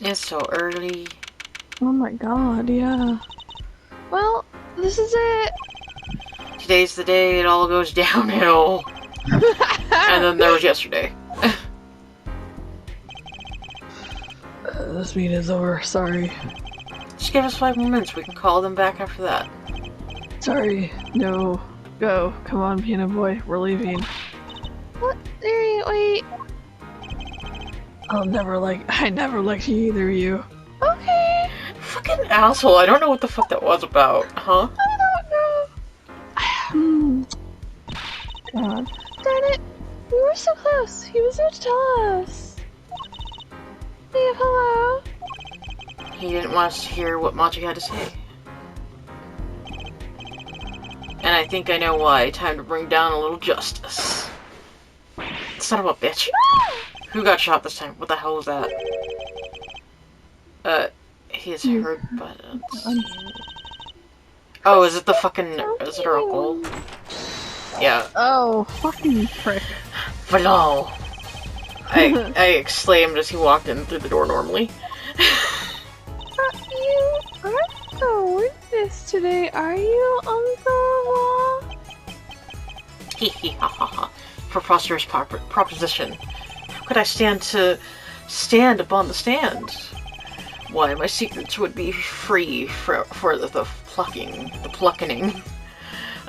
It's so early. Oh my god, yeah. Well, this is it. Today's the day it all goes downhill. And then there was yesterday. This meeting is over, sorry. Just give us 5 more minutes. We can call them back after that. Sorry, no. Go, come on, piano boy, we're leaving. What? Wait. I never liked you either, you. Okay. Fucking asshole, I don't know what the fuck that was about, huh? I don't know. God. Darn it! We were so close. He was about to tell us. Hey, hello. He didn't want us to hear what Machi had to say. And I think I know why. Time to bring down a little justice. Son of a bitch. Who got shot this time? What the hell was that? He's hurt buttons. Oh, is it the fucking... Is it our uncle? Yeah. Oh, fucking prick. Hello! I exclaimed as he walked in through the door normally. You aren't the witness today, are you, Uncle Law? Hee hee ha ha ha. Preposterous proposition. How could I stand upon the stand? Why, my secrets would be free for the plucking.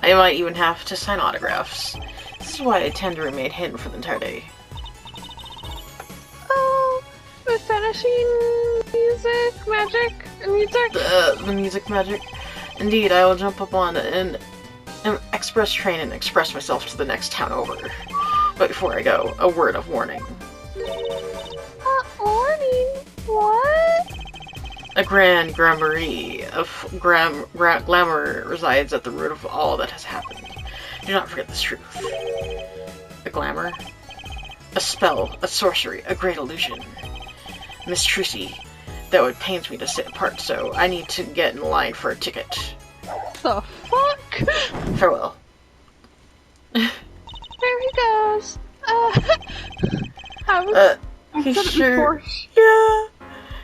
I might even have to sign autographs. This is why I tend to remain hidden for the entire day. Oh, we're finishing music. The music magic. Indeed, I will jump up on an express train and express myself to the next town over. But before I go, a word of warning. Warning? What? A grand gramarye of glamour resides at the root of all that has happened. Do not forget this truth. A glamour, a spell, a sorcery, a great illusion. Miss Trucy, though it pains me to sit apart so, I need to get in line for a ticket. The fuck? Farewell. There he goes.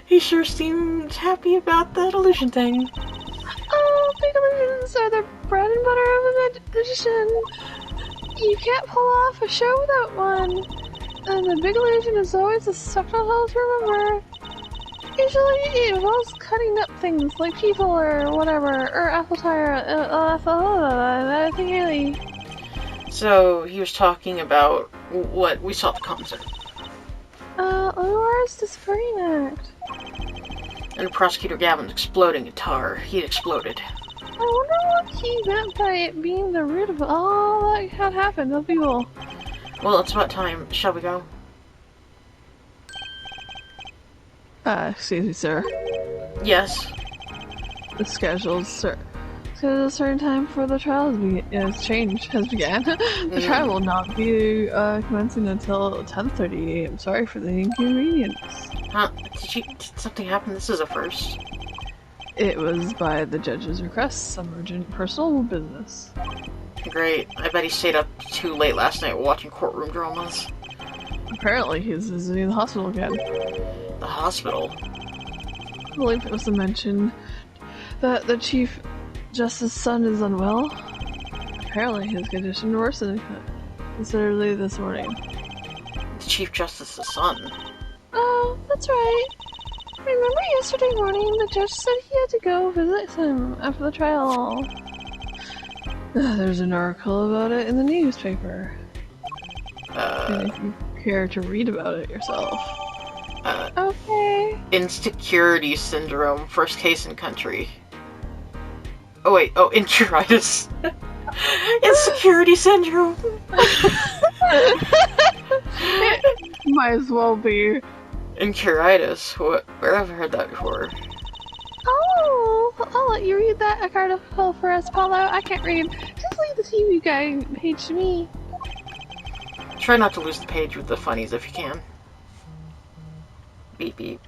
He sure seemed happy about that illusion thing. Oh, big illusions are the bread and butter of a magician. You can't pull off a show without one. And the big illusion is always a spectacle to remember. Usually it involves cutting up things like people or whatever, or apple tire, anything really. So he was talking about what we saw at the concert. Laura's disappearing act. And Prosecutor Gavin's exploding guitar. He exploded. I wonder what he meant by it being the root of all that had happened to people. Well, it's about time. Shall we go? Excuse me, sir. Yes. The scheduled certain time for the trial has began. The trial will not be commencing until 10:30 a.m. Sorry for the inconvenience. Huh? Did something happen? This is a first. It was by the judge's request, some urgent personal business. Great. I bet he stayed up too late last night watching courtroom dramas. Apparently he's visiting the hospital again. The hospital? I believe it was mentioned that the Chief Justice's son is unwell. Apparently his condition worsened considerably this morning. The Chief Justice's son? Oh, that's right. Remember yesterday morning the judge said he had to go visit him after the trial. There's an article about it in the newspaper. If you care to read about it yourself. Okay. Insecurity syndrome, first case in country. Oh wait, incuritis. Insecurity syndrome. Might as well be. Incuritis? Where have I heard that before? Oh, I'll let you read that article for us, Paulo. I can't read. Just leave the TV guy page to me. Try not to lose the page with the funnies if you can. Beep beep.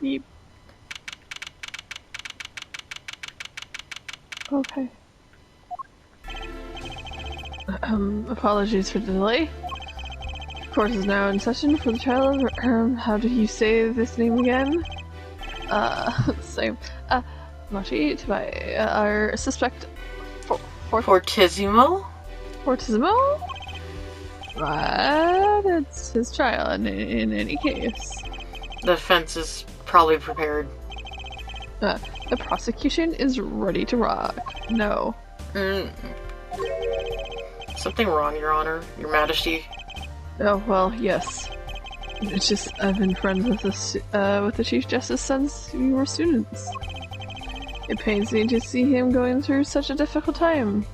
Beep. Okay. Apologies for the delay. Court is now in session for the trial of how do you say this name again? Same. Mochi, to buy our suspect Fortissimo? Fortissimo? Right, it's his trial in any case. The defense is probably prepared. The prosecution is ready to rock. No. Something wrong, Your Honor, Your Majesty. Oh, well, yes. It's just, I've been friends with the Chief Justice since we were students. It pains me to see him going through such a difficult time.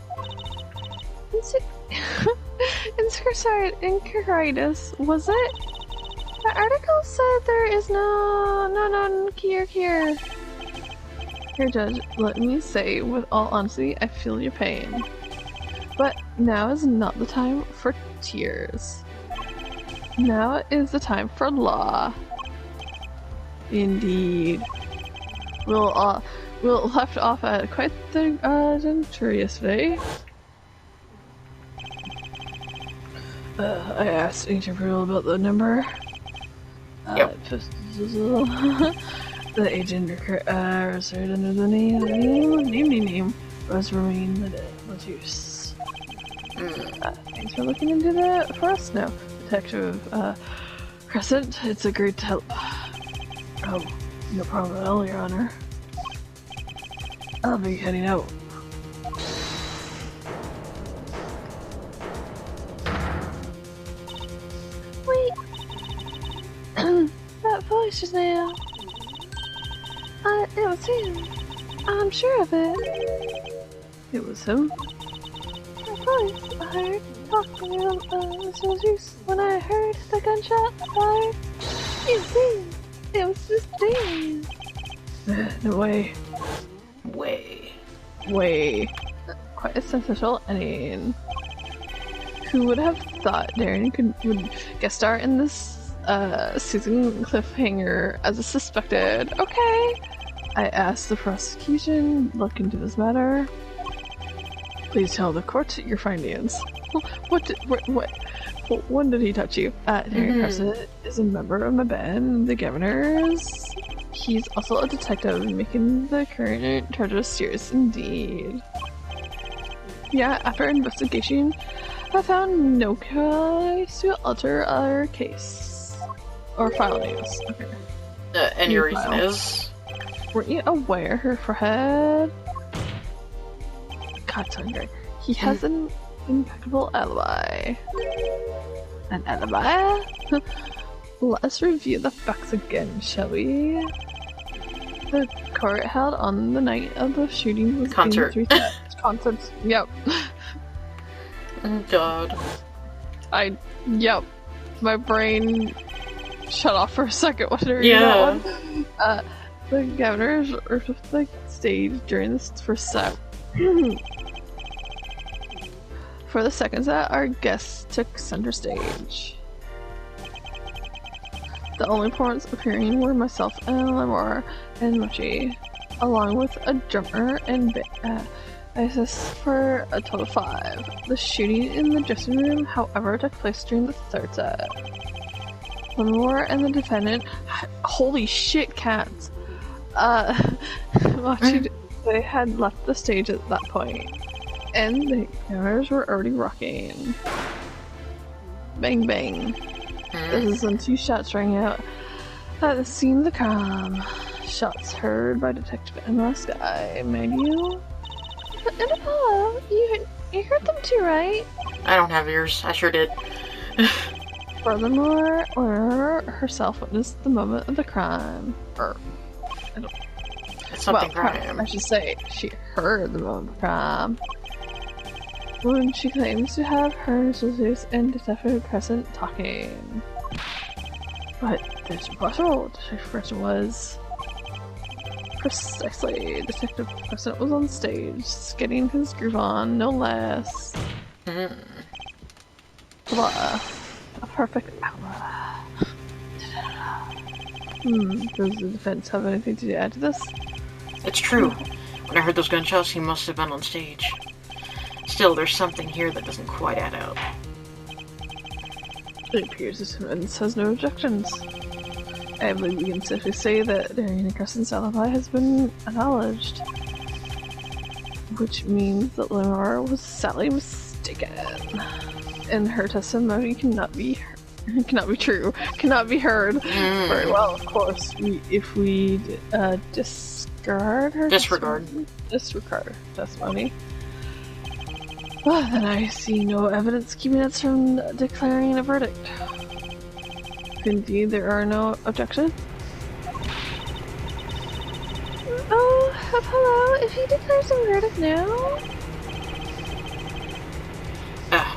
Inscriptoritis, was it? The article said there is no here. Here, Judge, let me say with all honesty, I feel your pain. But now is not the time for tears. Now is the time for law. Indeed. We'll left off at quite the juncture yesterday. I asked Agent Rule about the number. Yep. The agent reserved under the name was remain Latius. Thanks for looking into that for us now, Detective Crescent. It's a great help. Oh, no problem at all, Your Honor. I'll be heading out. Wait. That voice just now. It was him. I'm sure of it. It was him? That voice I heard talking about Zeus when I heard the gunshot fired. You see, it was just Dan. No way. Way. Quite a sensational ending. Who would have thought Darren would guest star in this season cliffhanger as a suspected? Okay. I asked the prosecution look into this matter. Please tell the court your findings. When did he touch you? Darren Crescent is a member of my band, the Governors. He's also a detective, making the current charges serious indeed. Yeah, after investigation, I found no cause to alter our case. Or file names. Okay. And your reason is? Weren't you aware her forehead? God, hungry. He has an impeccable alibi. An alibi? Let's review the facts again, shall we? The court held on the night of the shooting was concert. Concerts. Yep. Oh God. Yep. My brain shut off for a second when I read that one. The Governors were the stage during this first set. For the second set, our guests took center stage. The only performers appearing were myself and Lamora and Mochi, along with a drummer and bassist for a total of 5. The shooting in the dressing room, however, took place during the third set. Lamora and the defendant, holy shit, cats! Mochi, they had left the stage at that point, and the cameras were already rocking. Bang bang. This is when 2 shots rang out at the scene of the crime. Shots heard by Detective Emma Sky. Mind you? And Apollo, you heard them too, right? I don't have ears. I sure did. Furthermore, Laura herself witnessed the moment of the crime. It's something crime. I should say, she heard the moment of the crime. When she claims to have heard Zeus and Detective Crescent talking. But there's impossible. Detective Crescent was... Precisely. Detective Crescent was on stage, getting his groove on, no less. Blah. A perfect hour. Does the defense have anything to add to this? It's true. When I heard those gunshots, he must have been on stage. Still, there's something here that doesn't quite add up. It appears the defense has no objections. I believe we can safely say that Darian Crescent's alibi has been acknowledged. Which means that Lenore was sadly mistaken. And her testimony cannot be true, cannot be heard. Very well, of course. If we disregard her testimony, well, then I see no evidence keeping us from declaring a verdict. Indeed, there are no objections. Oh, hello. If he declares a verdict now.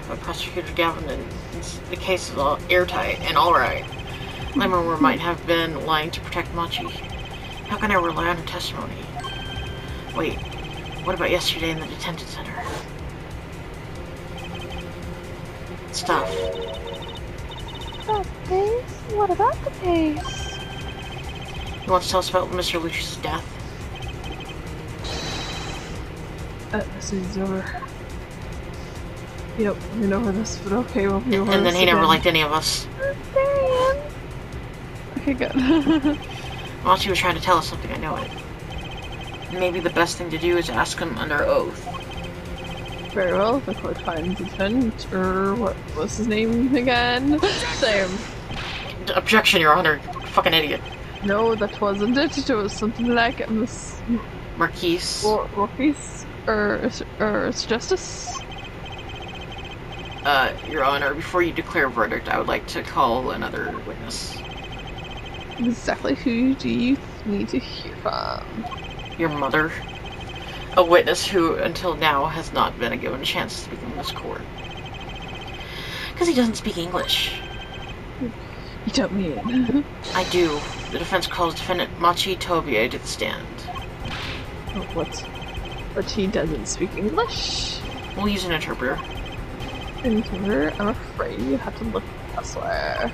But Prosecutor Gavin, the case is all airtight and alright. Lemmer might have been lying to protect Machi. How can I rely on her testimony? Wait, what about yesterday in the detention center? Stuff. The case? What about the case? You want to tell us about Mr. Lucius' death? This is over. Yep, we know where this, but okay, we'll be over. And then he never liked any of us. Darian! Okay, good. Machi was trying to tell us something, I know it. Maybe the best thing to do is ask him under oath. Very well, if the court finds the defendant, or what was his name again? Same. Objection, Your Honor. Fucking idiot. No, that wasn't it. It was something like Miss Marquise. Or Marquise, or Justice. Your Honor, before you declare a verdict, I would like to call another witness. Exactly who do you need to hear from? Your mother. A witness who, until now, has not been given a chance to speak in this court. Because he doesn't speak English. You don't mean? I do. The defense calls defendant Machi Tobie to the stand. Oh, what? But he doesn't speak English? We'll use an interpreter. Interpreter? I'm afraid you have to look elsewhere.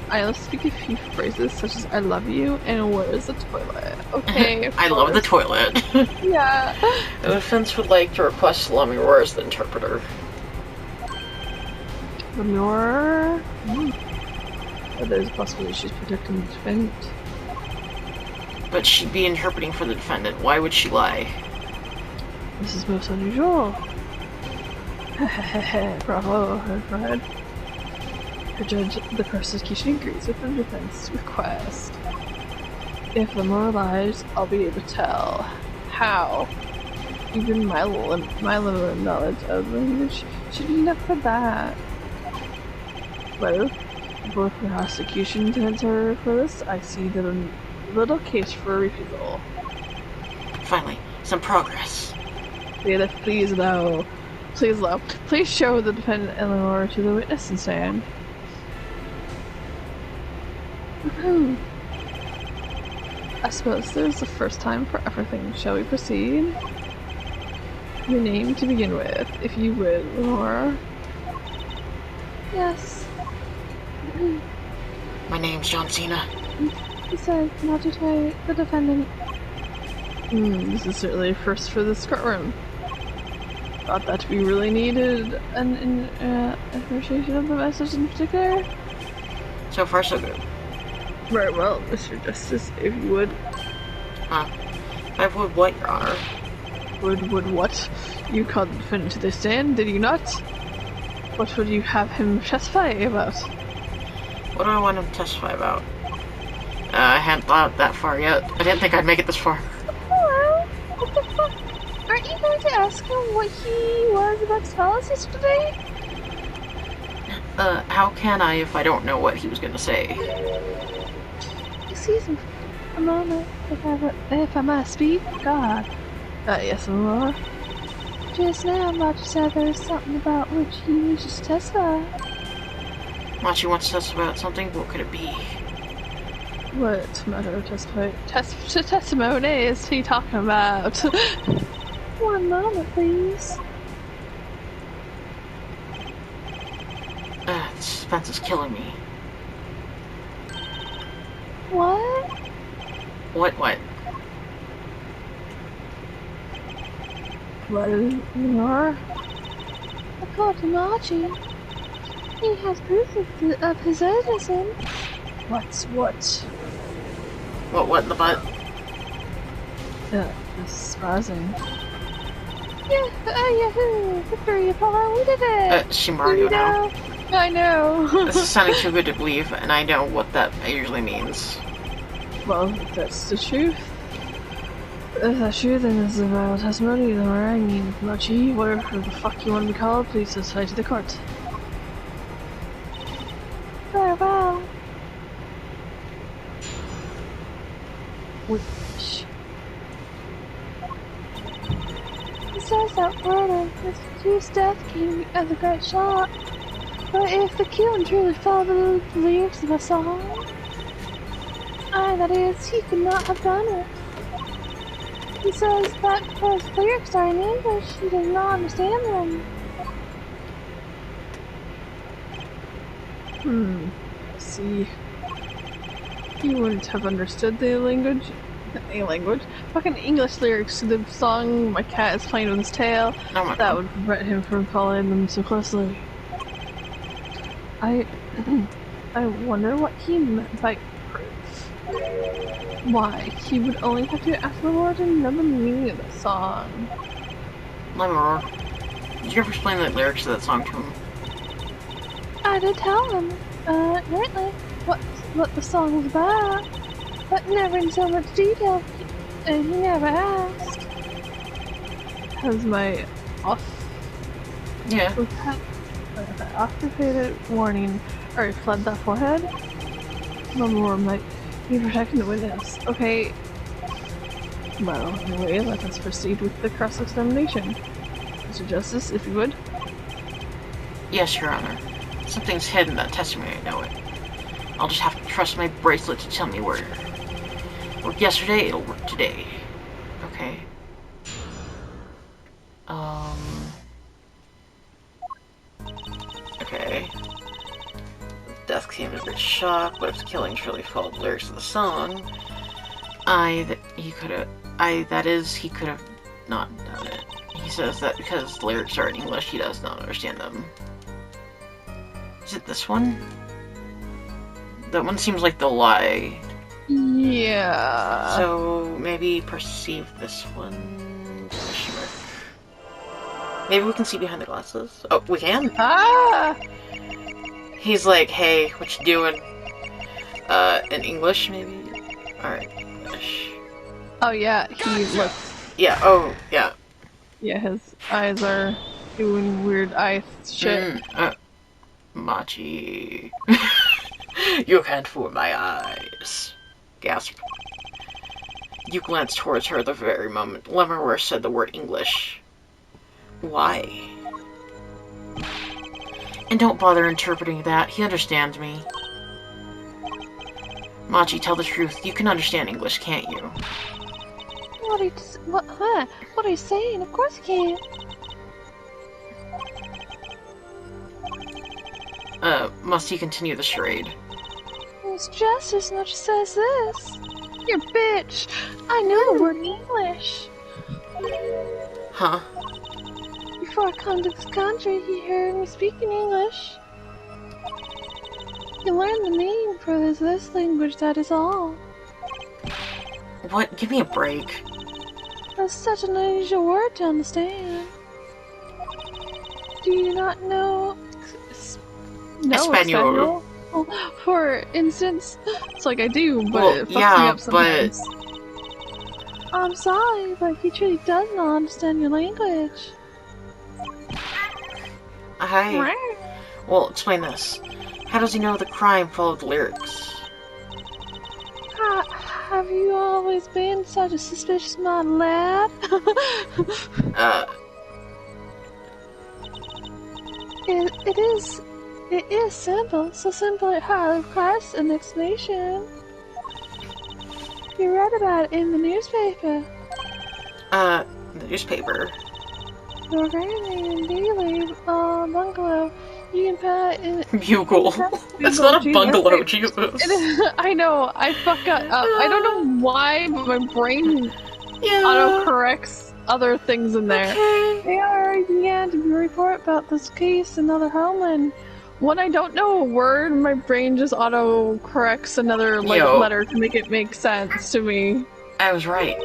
I'll speak a few phrases such as I love you and where is the toilet? Okay, I love the toilet. Yeah. The defense would like to request Lemure as the interpreter. Lenore? But there's a possibility she's protecting the defendant. But she'd be interpreting for the defendant. Why would she lie? This is most unusual. Bravo, go ahead. The judge, the prosecution agrees with the defense request. If Lenore lies, I'll be able to tell. How? Even my limited knowledge of language should be enough for that. Well, both the prosecution intends her for this, I see that a little case for refusal. Finally, some progress. Bailiff, please allow. Please show the defendant Eleanor to the witness and stand. I suppose this is the first time for everything. Shall we proceed? Your name to begin with, if you would, Lenore. Yes. My name's John Cena. He said, not to try the defendant. This is certainly a first for this courtroom. Thought that to be really needed an appreciation of the message in particular. So far, so good. Very well, Mr. Justice, if you would. I would what, Your Honor? Would what? You called the defendant to the stand, did you not? What would you have him testify about? What do I want him to testify about? I hadn't thought that far yet. I didn't think I'd make it this far. Hello? What the fuck? Aren't you going to ask him what he was about to tell us yesterday? How can I if I don't know what he was gonna say? Excuse me a moment, if I must speak. God. Yes, Lenore. Just now, Machi said there was something about which he wishes to testify. Machi wants to testify about something? What could it be? What matter of testimony is he talking about? One moment, please. The suspense is killing me. What? What? What is Lenore? According to Machi, he has proof of his innocence. What? What in the butt? This is surprising. Yeah, yahoo! Victory, Apollo, we did it! She Mario now. I know. This is sounding too good to believe, and I know what that usually means. Well, if that's the truth. If that's true, then this is a viral testimony, then I mean, Mochi, whatever the fuck you want to be called, please testify to the court. Farewell. Which? He says that word of his death came as a great shock. But if the killing truly followed the lyrics of a song, that is, he could not have done it. He says that because the lyrics are in English, he does not understand them. I see. He wouldn't have understood the language. Fucking English lyrics to the song "My Cat is Playing with His Tail." Oh my that God. would prevent him from following them so closely. I wonder what he meant by proof. Why, he would only have to ask the Lord to know the meaning of the song. Lemur, did you ever explain the lyrics to that song to him? I did tell him, apparently, what the song was about, but never in so much detail, and he never asked. Has my activated warning already fled that forehead? Lemur might be protecting the witness. Okay. Well, anyway, let us proceed with the cross-examination. Mr. Justice, if you would. Yes, Your Honor. Something's hidden in that testimony, I know it. I'll just have to trust my bracelet to tell me where it worked yesterday, it'll work today. Okay. Okay. Death came as a great shock, but if killing truly followed the lyrics of the song, he could have not done it. He says that because the lyrics are in English, he does not understand them. Is it this one? That one seems like the lie. Yeah. So maybe perceive this one. Maybe we can see behind the glasses. Oh, we can? Ah! He's like, hey, what you doing? In English, maybe? Alright, English. Oh yeah, he looks. Yeah, oh, yeah. Yeah, his eyes are doing weird eye shit. Machi. You can't fool my eyes. Gasp. You glanced towards her the very moment Lemur said the word English. Why? And don't bother interpreting that. He understands me. Machi, tell the truth. You can understand English, can't you? What are you saying? Of course you can. Must he continue the charade? It's just as much says this. You bitch! I know the word in English. Huh? Before I come to this country, you heard me speaking English. You learned the meaning for this language, that is all. What? Give me a break. That's such an unusual word to understand. Do you not know... Espanol. For instance, it's like I do, but well, it fucks me up sometimes. But... I'm sorry, but he truly does not understand your language. Hi. Well, explain this. How does he know the crime followed the lyrics? Have you always been such a suspicious minded lad? It is simple, so simple it hardly requires an explanation. You read about it in the newspaper. The newspaper? Your granny daily bungalow. You can put it in... Bugle. That's not a bungalow, Jesus. I know, I fuck up. I don't know why, but my brain auto-corrects other things in there. Okay. They already began to report about this case in other homeland. When I don't know a word, my brain just auto corrects another letter to make it make sense to me. I was right.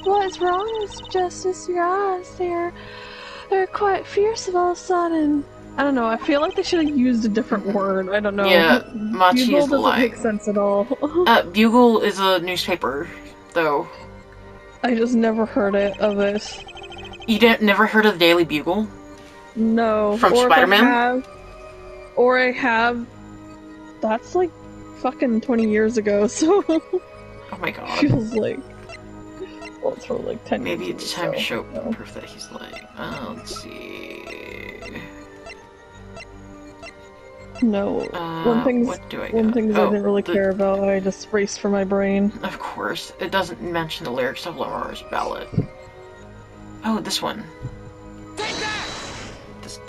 What is wrong with Justice? Your eyes, they're quite fierce all of a sudden. I don't know, I feel like they should have used a different word. I don't know. Yeah, Machi Bugle is doesn't lying. make sense at all. Bugle is a newspaper, though. I just never heard of it. You never heard of the Daily Bugle? No. From Spider-Man? Or I have. That's like fucking 20 years ago, so. Oh my god. Feels like. Well, it's for like 10 years. Maybe it's time to show no. proof that he's lying. Let's see. No. One thing I didn't really care about, I just raced for my brain. Of course. It doesn't mention the lyrics of Lamar's ballad. Oh, this one. Take that!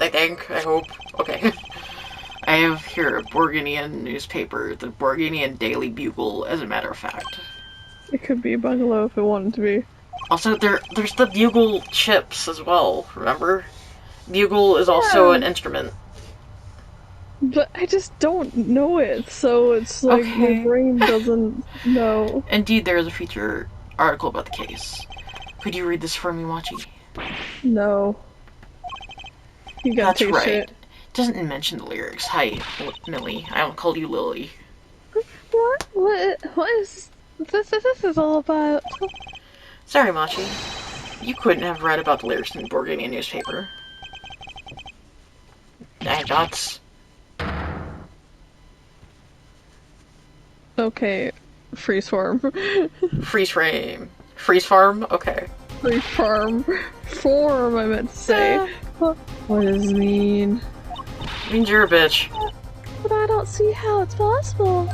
I think, I hope. Okay. I have here a Borginian newspaper, the Borginian Daily Bugle, as a matter of fact. It could be a bungalow if it wanted to be. Also, there's the bugle chips as well, remember? Bugle is also an instrument. But I just don't know it, so it's like my brain doesn't know. Indeed, there is a feature article about the case. Could you read this for me, Machi? No. You gotta That's right. Shit. Doesn't mention the lyrics. Hi, Millie. I'll call you Lily. What is this is all about? Sorry, Machi. You couldn't have read about the lyrics in the Borginian newspaper. That's... Okay, freeze form. Freeze frame. Freeze farm? Okay. Freeze farm. Form, I meant to say. What does it mean? It means you're a bitch. But I don't see how it's possible.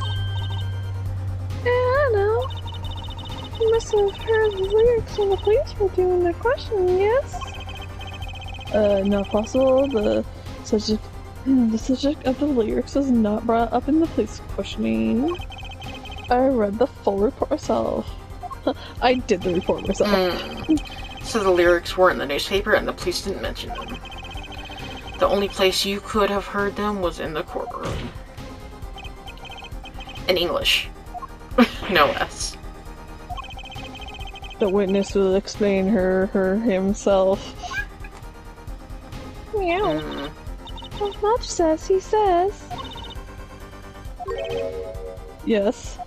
Yeah, I know. You must have heard the lyrics when the police were doing the questioning, yes? Not possible. The subject of the lyrics was not brought up in the police questioning. I read the full report myself. I did the report myself. So the lyrics weren't in the newspaper and the police didn't mention them. The only place you could have heard them was in the courtroom. In English. No less. The witness will explain himself. Meow. As much as he says. Yes.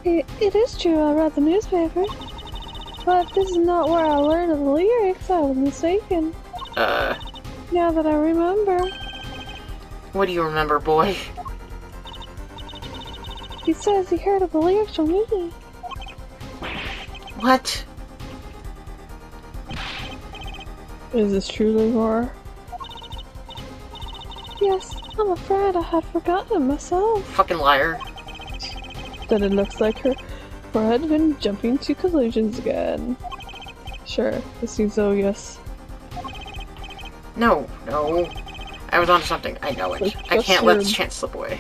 It is true I read the newspaper. But this is not where I learned of the lyrics. I was mistaken. Now that I remember. What do you remember, boy? He says he heard of the lyrics from me. What? Is this true, Levar? Yes, I'm afraid I had forgotten myself. Fucking liar. Then it looks like her had been jumping to conclusions again. Sure, this seems obvious. No. I was onto something. I know it. I can't let this chance slip away.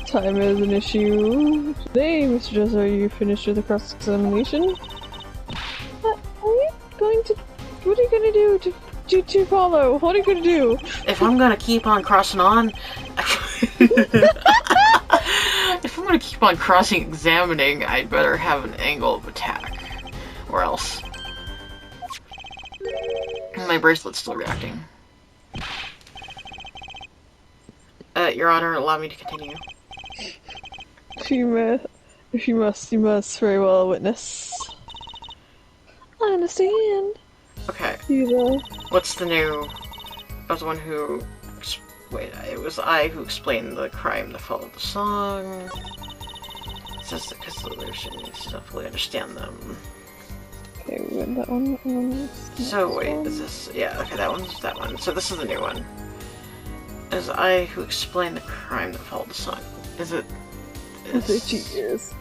Time is an issue. Today, Mr. Dresser, are you finished with the cross-examination? Are you going to... What are you going to do to follow? What are you going to do? If I'm gonna keep on crossing on... If I'm gonna keep on cross-examining, I'd better have an angle of attack. Or else. My bracelet's still reacting. Your Honor, allow me to continue. If you must very well, witness. I understand. Okay. Either. What's the new... I was the one who... Wait, it was I who explained the crime that followed the song. It says that because the lyrics needs to fully understand them. Okay, we went that one. So wait, is this... Yeah, okay, that one's that one. So this is the new one. It was I who explained the crime that followed the song. Is it... It's 2 years.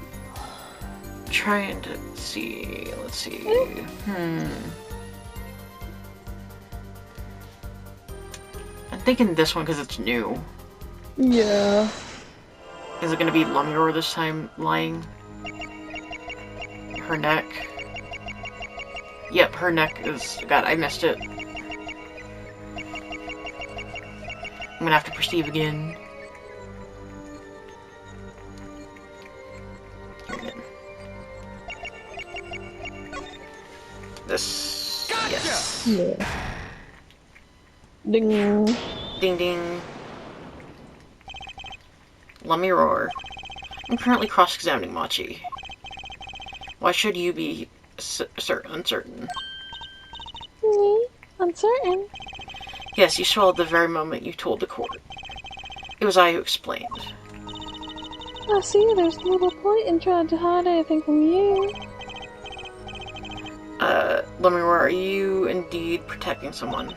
Trying to see... Let's see... I'm thinking this one because it's new. Yeah. Is it gonna be Lumior this time lying? Her neck? Yep, her neck is... God, I missed it. I'm gonna have to perceive again. This... Gotcha! Yes. Yeah. Ding. Ding ding. Let me roar. I'm currently cross-examining Machi. Why should you be uncertain? Me? Uncertain? Yes, you swallowed the very moment you told the court. It was I who explained. I see, there's little point in trying to hide anything from you. Let me roar, are you indeed protecting someone?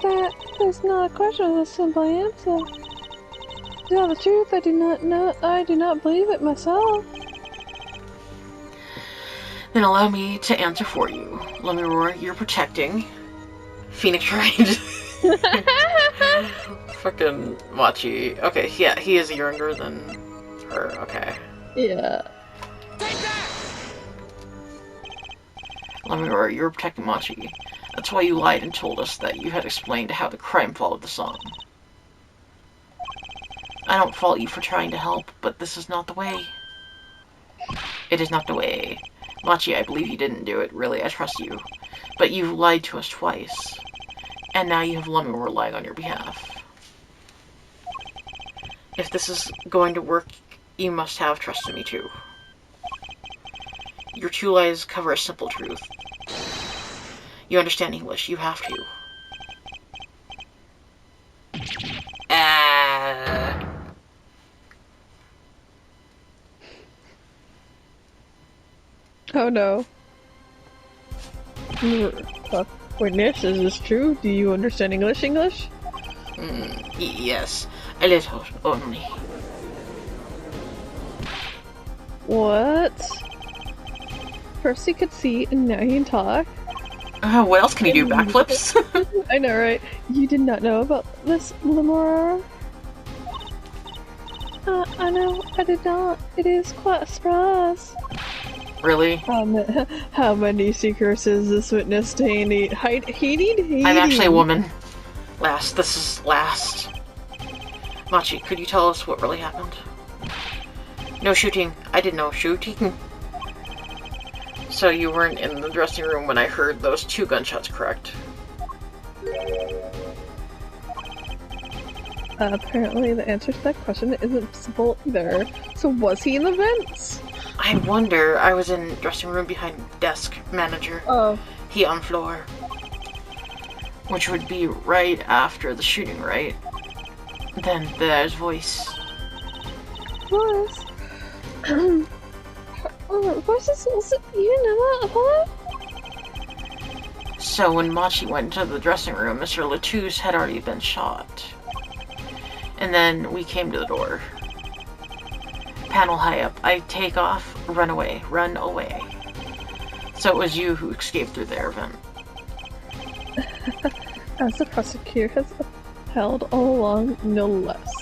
There's not a question with a simple answer. To tell the truth, I do not believe it myself. Then allow me to answer for you. Let me roar, you're protecting... Phoenix Wright. Fucking Machi. Okay, yeah, he is younger than her, okay. Yeah. Take that! Let me roar, you're protecting Machi. That's why you lied and told us that you had explained how the crime followed the song. I don't fault you for trying to help, but this is not the way. It is not the way. Machi, I believe you didn't do it. Really, I trust you. But you've lied to us twice. And now you have Lemur lying on your behalf. If this is going to work, you must have trust in me too. Your two lies cover a simple truth. You understand English, you have to. Oh no. Witness, is this true? Do you understand English? Yes, a little only. What? First he could see, and now he can talk. What else can you do? Backflips? I know, right? You did not know about this, Lemora? I know, I did not. It is quite a surprise. Really? How many secrets is this witness hiding? I'm actually a woman. This is last. Machi, could you tell us what really happened? No shooting. I did no shooting. So you weren't in the dressing room when I heard those 2 gunshots, correct? Apparently the answer to that question isn't simple either. So was he in the vents? I wonder. I was in dressing room behind desk manager. Oh. He on floor. Which would be right after the shooting, right? Then there's voice. Voice? Voices? You know that? Hello? So when Machi went into the dressing room, Mr. Latou's had already been shot. And then we came to the door. Panel high up. I take off, run away. So it was you who escaped through the air vent. As the prosecutor has upheld all along, no less.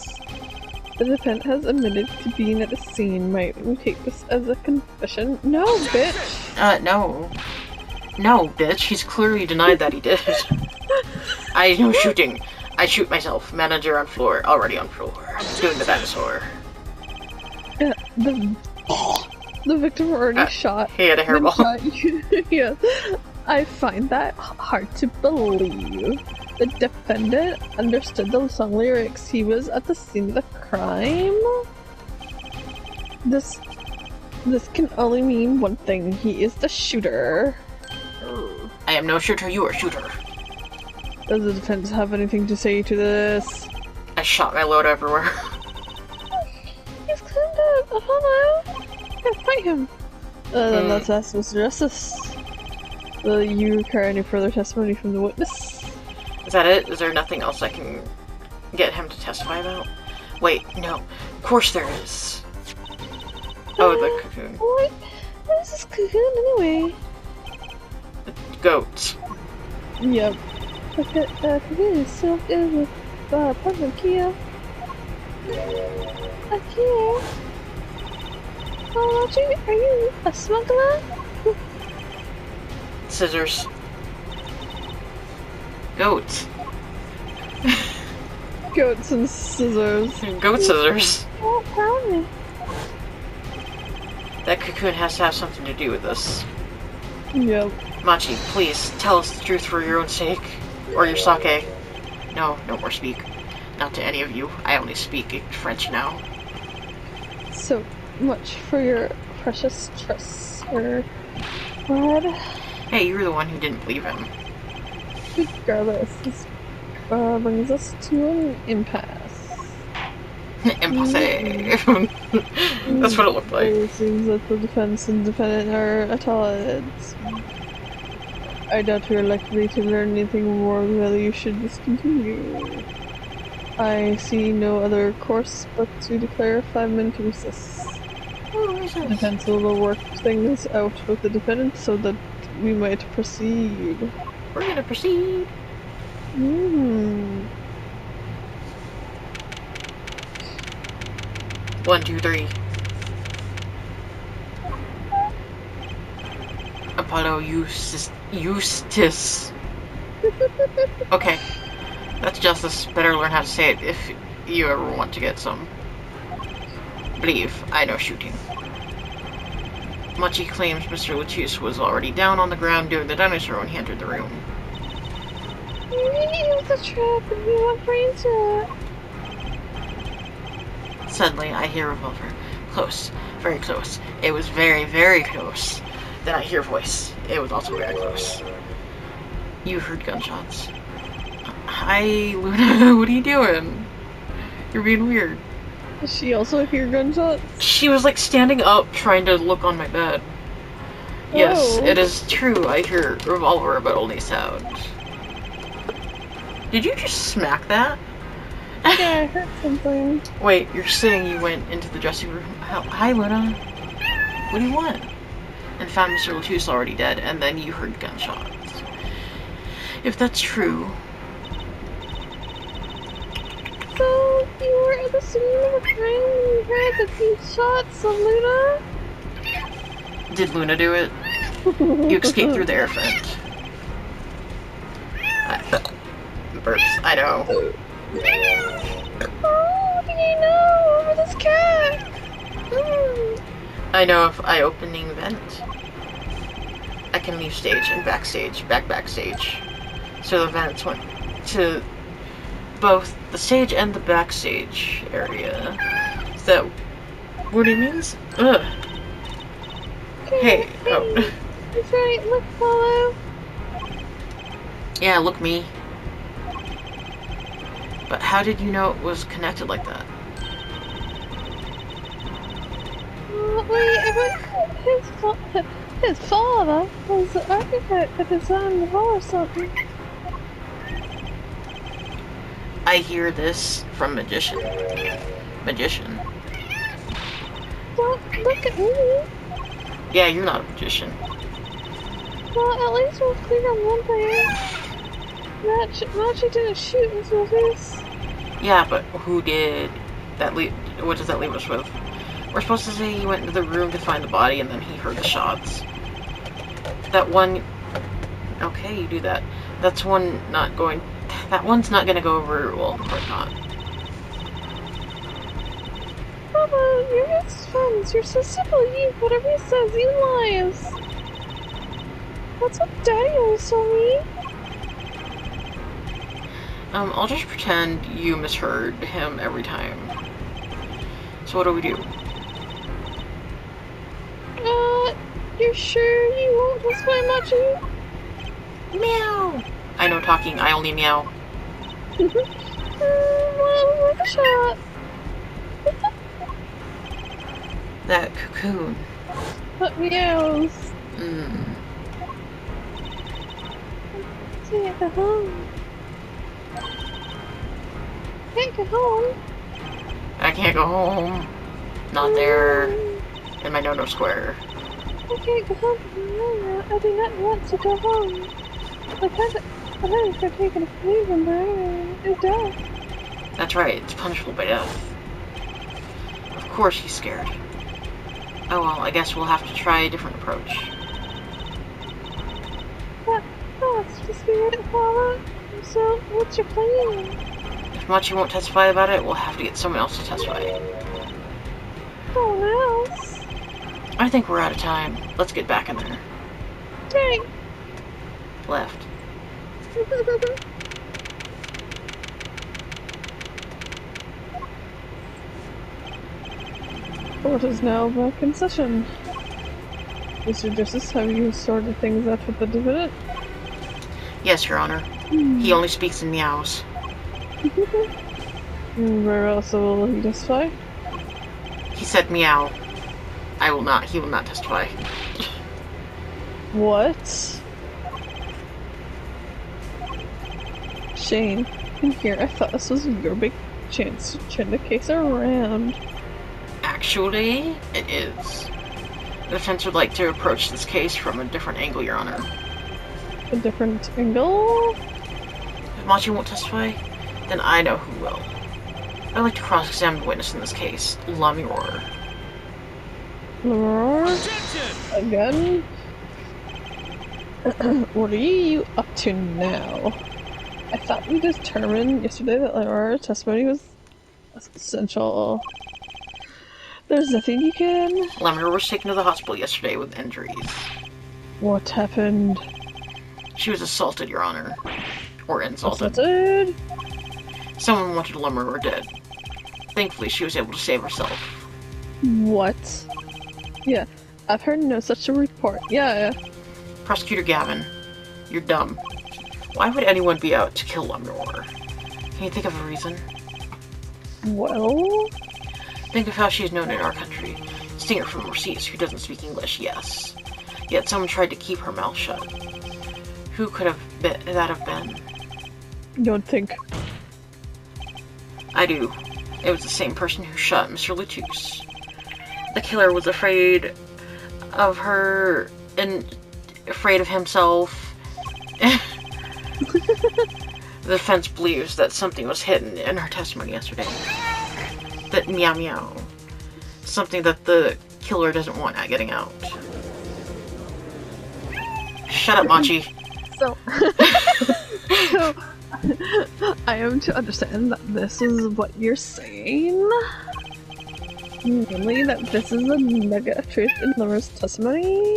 The defendant has admitted to being at the scene. Might we take this as a confession? No, bitch! No. No, bitch. He's clearly denied that he did. I no shooting. I shoot myself. Manager on floor. Already on floor. Doing the dinosaur. Yeah, the victim already shot. He had a hairball. Yeah. I find that hard to believe. The defendant understood the song lyrics. He was at the scene of the crime. This can only mean one thing. He is the shooter. I am no shooter, you are shooter. Does the defense have anything to say to this? I shot my load everywhere. He's cleaned up. Hello? Yeah, fight him. Then let's ask Mr. Justice. Will you require any further testimony from the witness? Is that it? Is there nothing else I can get him to testify about? Wait, no. Of course there is. Oh, the cocoon. What is this cocoon anyway? Goats. Yep. Okay, cocoon is silk in with President Kia. Kia? Oh, are you a smuggler? Scissors. Goats. Goats and scissors. Goat scissors. Oh, tell me. That cocoon has to have something to do with this. Yep. Machi, please, tell us the truth for your own sake. Or your sake. No, no more speak. Not to any of you. I only speak French now. So much for your precious trust, Sir Brad. Hey, you were the one who didn't believe him. Regardless, this brings us to an impasse. Impasse. That's what it looked like. It seems that the defense and defendant are at odds. I doubt you're likely to learn anything more whether you should discontinue. I see no other course but to declare 5 men to recess. The defense will work things out with the defendant so that we might proceed. We're gonna proceed. 1, 2, 3. Apollo Eustace. Okay. That's justice. Better learn how to say it if you ever want to get some. Believe, I know shooting. Machi claims Mr. Lucius was already down on the ground doing the dinosaur when he entered the room. Maybe it was a trap and we went right into it. Suddenly, I hear a revolver. Close. Very close. It was very, very close. Then I hear a voice. It was also very close. You heard gunshots. Hi, Luna. What are you doing? You're being weird. Does she also hear gunshots? She was like standing up trying to look on my bed. Yes, Oh. it is true. I hear revolver, but only sound. Did you just smack that? Yeah, I heard something. Wait, you're saying you went into the dressing room? Hi, Luna. What do you want? And found Mr. Lucius already dead, and then you heard gunshots. If that's true... So, you were at the scene of a crime and you heard the few shots of Luna? Did Luna do it? You escaped through the air vent. Burps, I know. Oh, do you know? Over this cat! I know if I opening vent, I can leave stage and backstage, backstage. So the vents went to both the stage and the backstage area. Is that what it means? Ugh. Hey, oh. That's right, look, follow. Yeah, look me. But how did you know it was connected like that? Wait, his father was the architect that designed the hall or something. I hear this from Magician. Magician. Don't look at me. Yeah, you're not a magician. Well, at least we're clear on one thing. Machi didn't shoot his movies. Yeah, but who did? What does that leave us with? We're supposed to say he went into the room to find the body and then he heard the shots. That one... Okay, you do that. That one's not gonna go over well, of course not. Papa, you're best friends. You're so simple. You, whatever he says, he lies. That's what Daddy always told me. I'll just pretend you misheard him every time. So what do we do? You're sure you won't display Machi? Meow! I know talking, I only meow. Well, worth a shot. That cocoon. But meows. Can't go home. Can't go home. I can't go home. Not there. In my no-no square. I can't go home from Maya. I do not want to go home. I had for taking a leave and is death. That's right, it's punishable by death. Of course he's scared. Oh well, I guess we'll have to try a different approach. Just be ready for it. So, what's your plan? If Machi won't testify about it, we'll have to get someone else to testify. Someone else? I think we're out of time. Let's get back in there. Dang! Left. Court is now back in session. Mr. Justice, have you sorted things out with the defendant? Yes, Your Honor. He only speaks in meows. Where else will he testify? He said meow. I will not. He will not testify. What? Shane, in here, I thought this was your big chance to turn the case around. Actually, it is. The defense would like to approach this case from a different angle, Your Honor. A different angle? If Machi won't testify, then I know who will. I'd like to cross-examine the witness in this case, Lamuror. Lauror? Objection! Again? What are you up to now? I thought we determined yesterday that Lauror's testimony was essential. There's nothing you can... Lamuror was taken to the hospital yesterday with injuries. What happened? She was assaulted, Your Honor. Or insulted. Assaulted? Someone wanted Lamuror dead. Thankfully, she was able to save herself. What? Yeah, I've heard no such a report. Yeah. Prosecutor Gavin, you're dumb. Why would anyone be out to kill Lamuror? Can you think of a reason? Well... Think of how she is known in our country. Stinger from overseas who doesn't speak English, yes. Yet someone tried to keep her mouth shut. Who could that have been? You don't think... I do. It was the same person who shot Mr. Lutus. The killer was afraid of her and afraid of himself. The defense believes that something was hidden in her testimony yesterday. That meow meow. Something that the killer doesn't want getting out. Shut up, Machi. So... so... I am to understand that this is what you're saying? Namely, that this is a nugget of truth in Laura's testimony?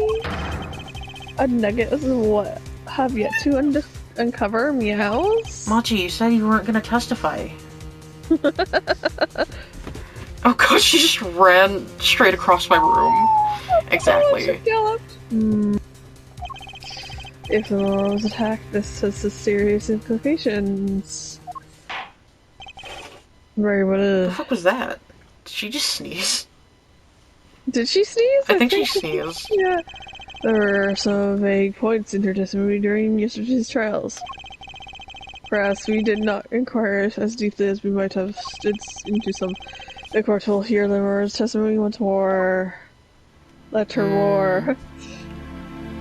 A nugget is what have yet to uncover meows? Machi, you said you weren't gonna testify. Oh god, she just ran straight across my room. Exactly. If Laura was attacked, this has serious implications. Very What the well. fuck was that? Did she just sneeze? Did she sneeze? I think she sneezed. Yeah. There were some vague points in her testimony during yesterday's trials. Perhaps we did not inquire as deeply as we might have stood into some. The court will hear Laura's testimony once more. Let her roar.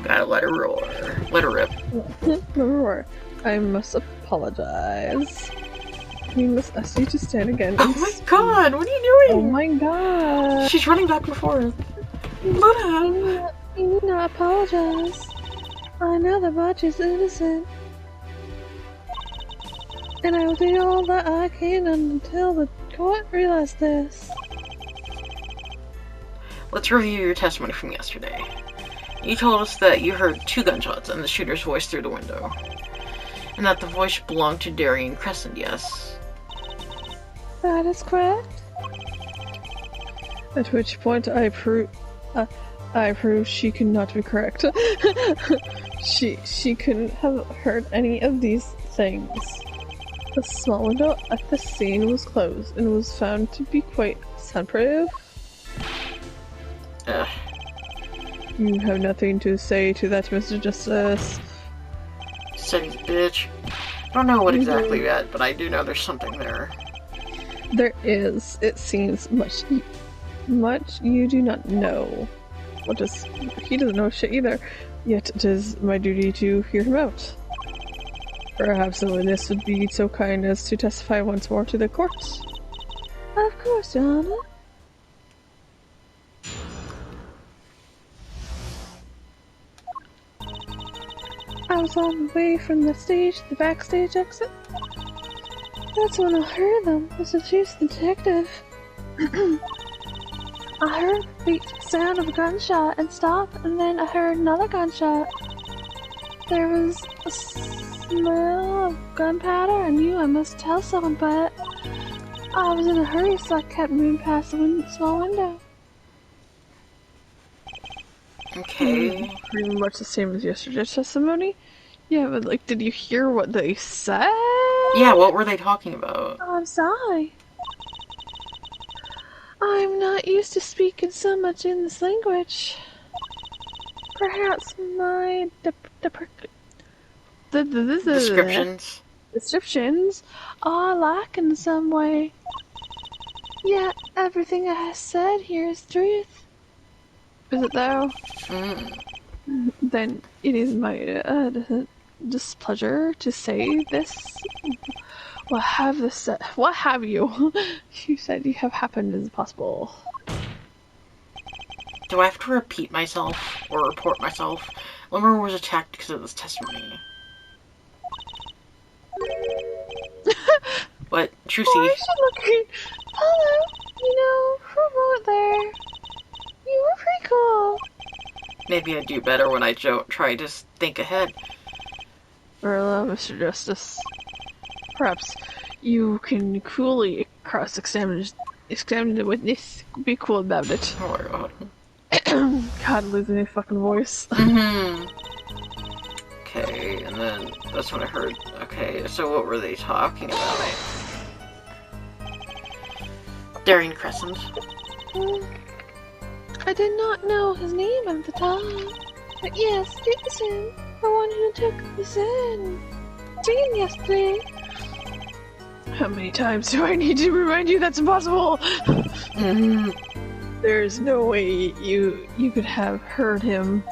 Gotta let her roar. Let her rip. Let her roar. I must apologize. We must ask you to stand again. Oh my god, what are you Oh doing? my god. She's running back and forth. Luna! You need not apologize. I know that Machi is innocent. And I will do all that I can until the court realizes this. Let's review your testimony from yesterday. You told us that you heard 2 gunshots and the shooter's voice through the window. And that the voice belonged to Darian Crescent, yes? That is correct. At which point I prove she could not be correct. she couldn't have heard any of these things. The small window at the scene was closed and was found to be quite soundproof. Ugh. You have nothing to say to that, Mr. Justice. Said he's a bitch. I don't know what exactly yet, but I do know there's something there. There is. It seems much you do not know. He doesn't know shit either. Yet it is my duty to hear him out. Perhaps the witness would be so kind as to testify once more to the court. Of course, Your Honor. I was on the way from the backstage exit. That's when I heard them. It was a chief detective. I heard the sound of a gunshot and stopped, and then I heard another gunshot. There was a smell of gunpowder. I knew I must tell someone, but I was in a hurry, so I kept moving past the small window. Okay. Pretty much the same as yesterday's testimony. Yeah, but like, did you hear what they said? Yeah, what were they talking about? Oh, I'm sorry. I'm not used to speaking so much in this language. Perhaps my Descriptions? are lack in some way. Yet everything I have said here is truth. Is it though? Then it is my displeasure to say this. What have you? You said you have happened as possible. Do I have to repeat myself or report myself? Limmer was attacked because of this testimony. What? Trucy? Oh, I should look. Hello. You know, for a moment there, you were pretty cool. Maybe I do better when I don't try to think ahead. Well, Mr. Justice, perhaps you can coolly cross-examine the witness. Be cool about it. Oh my god. God, losing his fucking voice. Okay, and then that's when I heard. Okay, so what were they talking about? Darien Crescent. I did not know his name at the time, but yes, it was him, the one who took the scene yesterday. How many times do I need to remind you that's impossible? There's no way you could have heard him.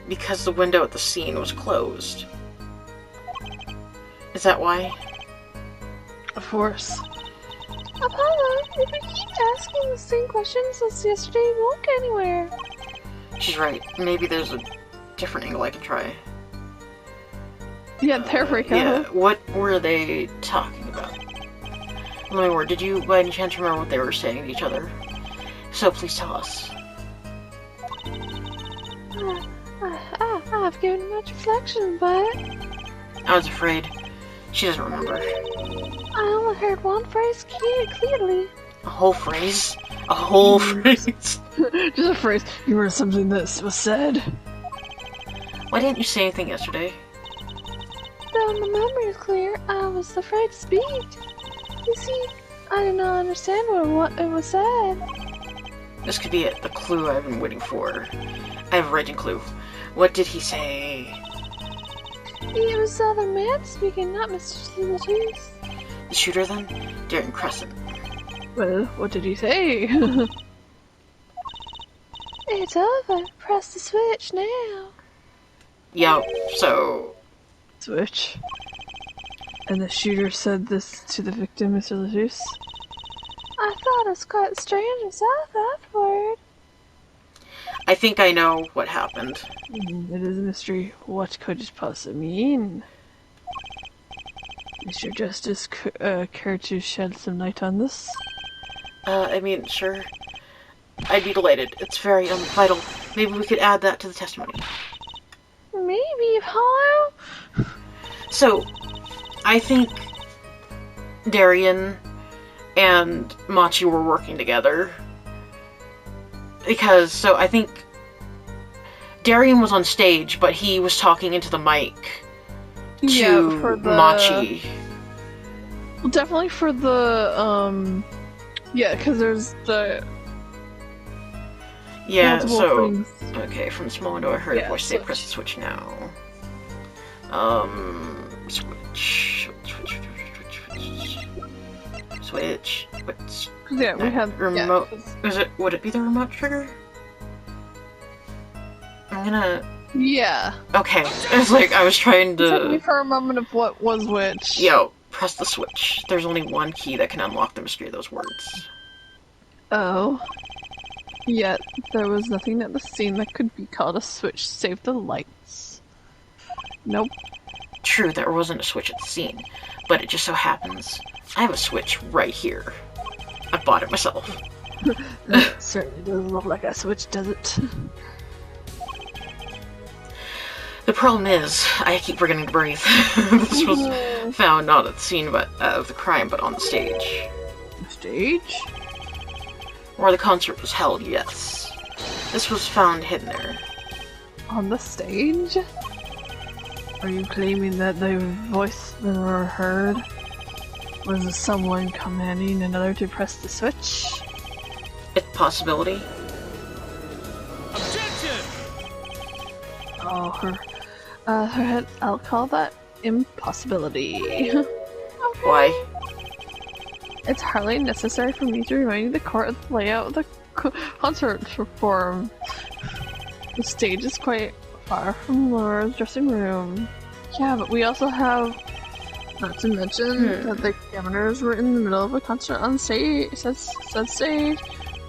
Because the window at the scene was closed. Is that why? Of course. Apollo, if we keep asking the same questions as yesterday, we won't get anywhere. She's right. Maybe there's a different angle I can try. Yeah, there we go. Yeah, what were they talking about? Lemmy, did you by any chance remember what they were saying to each other? So please tell us. I've given much reflection, but I was afraid. She doesn't remember. I only heard one phrase clearly. A whole phrase? A whole phrase? Just a phrase. You heard something that was said. Why didn't you say anything yesterday? Though my memory is clear, I was afraid to speak. You see, I did not understand what it was said. This could be it, the clue I've been waiting for. I have a writing clue. What did he say? It was the other man speaking, not Mr. Silvertooth. The shooter, then? Darien Crescent. Well, what did he say? It's over. Press the switch now. Yeah, so... Switch. And the shooter said this to the victim, Mr. Lejuice? I thought it was quite strange myself afterward. I think I know what happened. It is a mystery. What could it possibly mean? Mr. Justice, care to shed some light on this? I mean, sure. I'd be delighted. It's very, vital. Maybe we could add that to the testimony. Maybe, Apollo? So, I think Darien and Machi were working together. Because, so I think Darien was on stage, but he was talking into the mic to Machi. Well, definitely for the, yeah, because there's the... Yeah, so... things. Okay, from the small window I heard a voice say, press the switch now. Switch. Yeah, we have... Remote... Would it be the remote trigger? I'm gonna... Yeah. Okay, it's like I was trying to... It took me for a moment of what was which. Yo, press the switch. There's only one key that can unlock the mystery of those words. Oh. Yet, there was nothing at the scene that could be called a switch save the lights. Nope. True, there wasn't a switch at the scene, but it just so happens I have a switch right here. I bought it myself. It certainly doesn't look like a switch, does it? The problem is, I keep forgetting to breathe. This was found not at the scene of the crime, but on the stage. The stage? Where the concert was held, yes. This was found hidden there. On the stage? Are you claiming that the voice that were heard was someone commanding another to press the switch? It's a possibility. Objection! Oh, I'll call that impossibility. Okay. Why? It's hardly necessary for me to remind the court of the layout of the concert perform. The stage is quite far from Laura's dressing room. Yeah, but we also have, not to mention that the cameras were in the middle of a concert on stage. Said stage.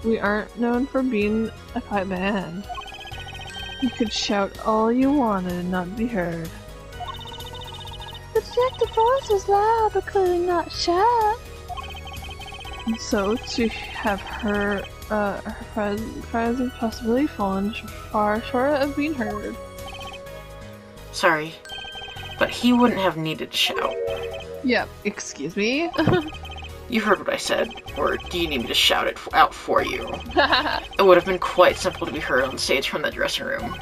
We aren't known for being a quiet band. You could shout all you wanted and not be heard. The detective voice was loud, but clearly not shout. And so to have her present possibility fallen far short of being heard. Sorry, but he wouldn't have needed to shout. Yep, excuse me? You heard what I said, or do you need me to shout it out for you? It would have been quite simple to be heard on stage from the dressing room.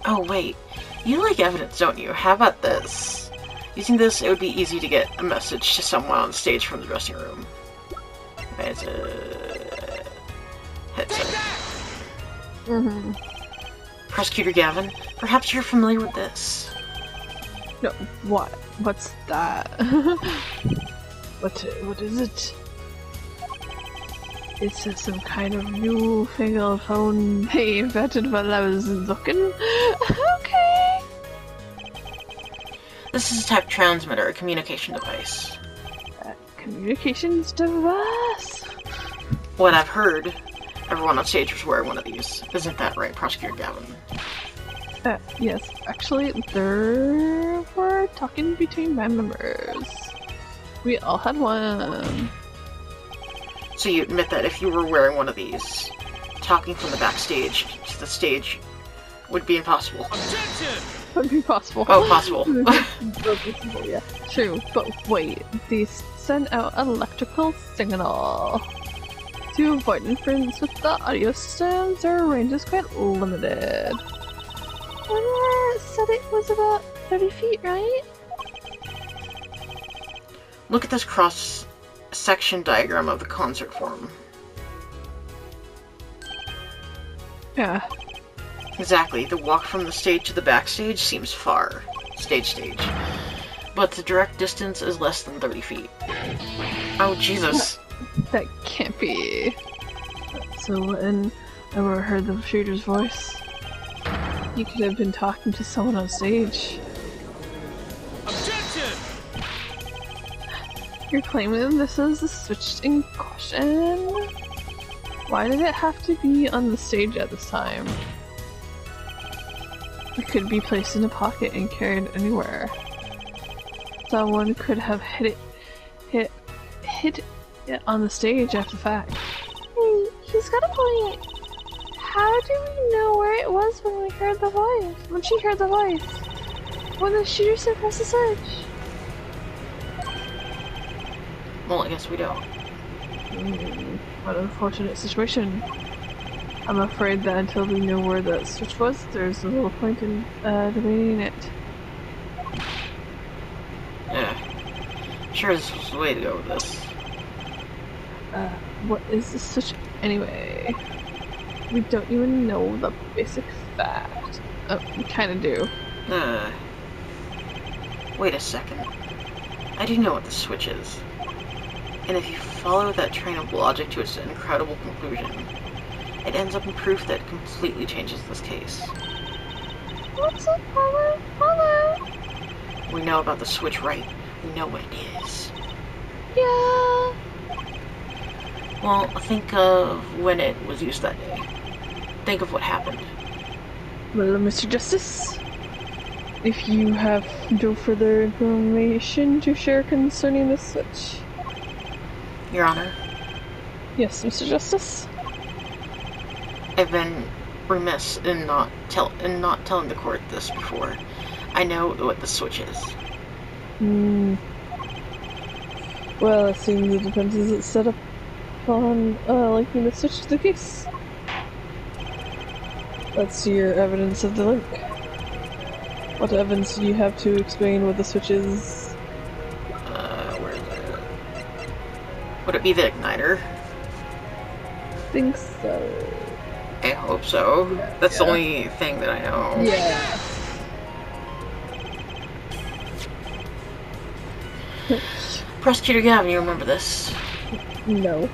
Oh wait, you like evidence, don't you? How about this? Using this, it would be easy to get a message to someone on stage from the dressing room. It's a headset. Mm-hmm. Prosecutor Gavin, perhaps you're familiar with this. No, what? What's that? What is it? It's some kind of newfangled phone they invented while I was looking. Okay. This is a type transmitter, a communication device. Communications device? What I've heard, everyone on stage was wearing one of these. Isn't that right, Prosecutor Gavin? Yes. Actually, there were talking between band members. We all had one. So you admit that if you were wearing one of these, talking from the backstage to the stage would be impossible. Objection! Would be possible. Oh, possible. Yeah, true. But wait, these send out electrical signal. To avoid interference with the audio systems, their range is quite limited. It said it was about 30 feet, right? Look at this cross-section diagram of the concert form. Yeah. Exactly, the walk from the stage to the backstage seems far. Stage. But the direct distance is less than 30 feet. Oh, Jesus. That can't be. So when I heard the shooter's voice, he could have been talking to someone on stage. Objection! You're claiming this is the switch in question? Why did it have to be on the stage at this time? It could be placed in a pocket and carried anywhere. Someone could have hit it on the stage after the fact. Hey, he's got a point. How do we know where it was when we heard the voice? When she heard the voice? When the shooter said press the switch? Well, I guess we don't. What an unfortunate situation. I'm afraid that until we know where the switch was, there's little point in debating it. Yeah. Sure, this was the way to go with this. What is the switch anyway? We don't even know the basic fact. Oh, we kinda do. Wait a second. I do know what the switch is. And if you follow that train of logic to its incredible conclusion, it ends up in proof that completely changes this case. What's up, Paula? Paula! We know about the switch, right? We know what it is. Yeah. Well, think of when it was used that day. Think of what happened. Well, Mr. Justice, if you have no further information to share concerning the switch. Your Honor, Yes, Mr. Justice? I've been remiss in not telling the court this before. I know what the switch is. Well, it seems the defense is set up on linking the switch to the case. That's your evidence of the link. What evidence do you have to explain what the switch is? Where is it? Would it be the igniter? Think so. I hope so. That's the only thing that I know. Yeah. Prosecutor Gavin, you remember this? No.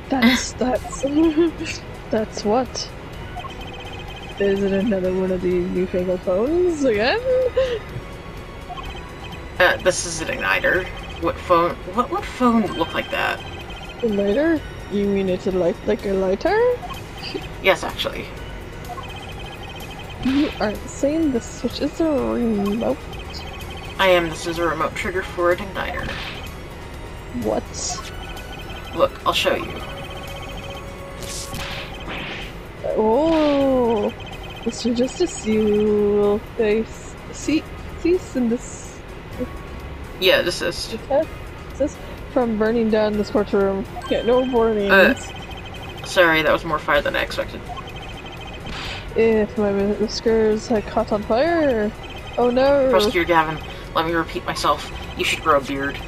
That's that's what? Is it another one of these newfangled phones again? This is an igniter. What phone? What phone looked like that? A lighter? You mean it's a light like a lighter? Yes, actually. You aren't saying the switch is a remote? I am. This is a remote trigger for an igniter. What? Look, I'll show you. Oh, Mr. Justice, you will face cease in this. Yeah, this is. This from burning down this courtroom. Yeah, no warnings. Sorry, that was more fire than I expected. If my whiskers had caught on fire. Oh no. Prosecutor Gavin, let me repeat myself. You should grow a beard.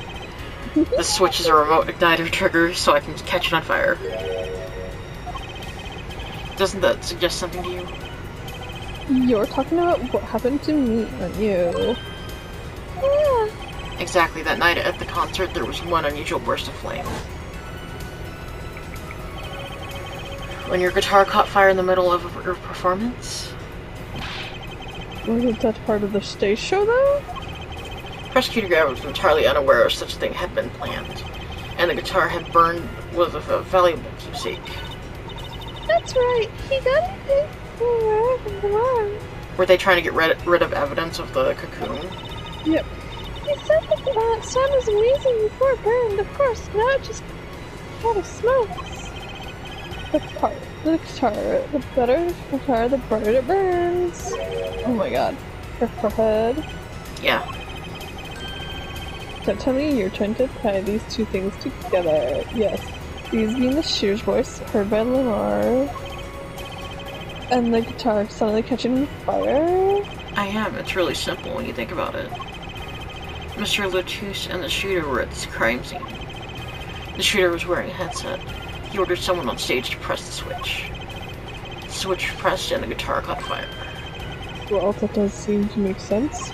The switch is a remote igniter trigger, so I can catch it on fire. Doesn't that suggest something to you? You're talking about what happened to me, aren't you? Yeah. Exactly, that night at the concert there was one unusual burst of flame. When your guitar caught fire in the middle of your performance? Wasn't that part of the stage show though? Prosecutor Gavin was entirely unaware of such a thing had been planned, and the guitar had burned was a valuable keepsake. That's right, he got it. Were they trying to get rid of evidence of the cocoon? Yep. He said the sound was amazing before it burned, of course. Now it just kind of smokes. The guitar, the better guitar, the brighter it burns. Oh my god. Her forehead. Yeah. Don't tell me you're trying to tie these two things together. Yes. These being the shear's voice heard by Lamar. And the guitar suddenly catching fire? I am. It's really simple when you think about it. Mr. Latouche and the shooter were at the crime scene. The shooter was wearing a headset. He ordered someone on stage to press the switch. The switch pressed and the guitar caught fire. Well, that does seem to make sense.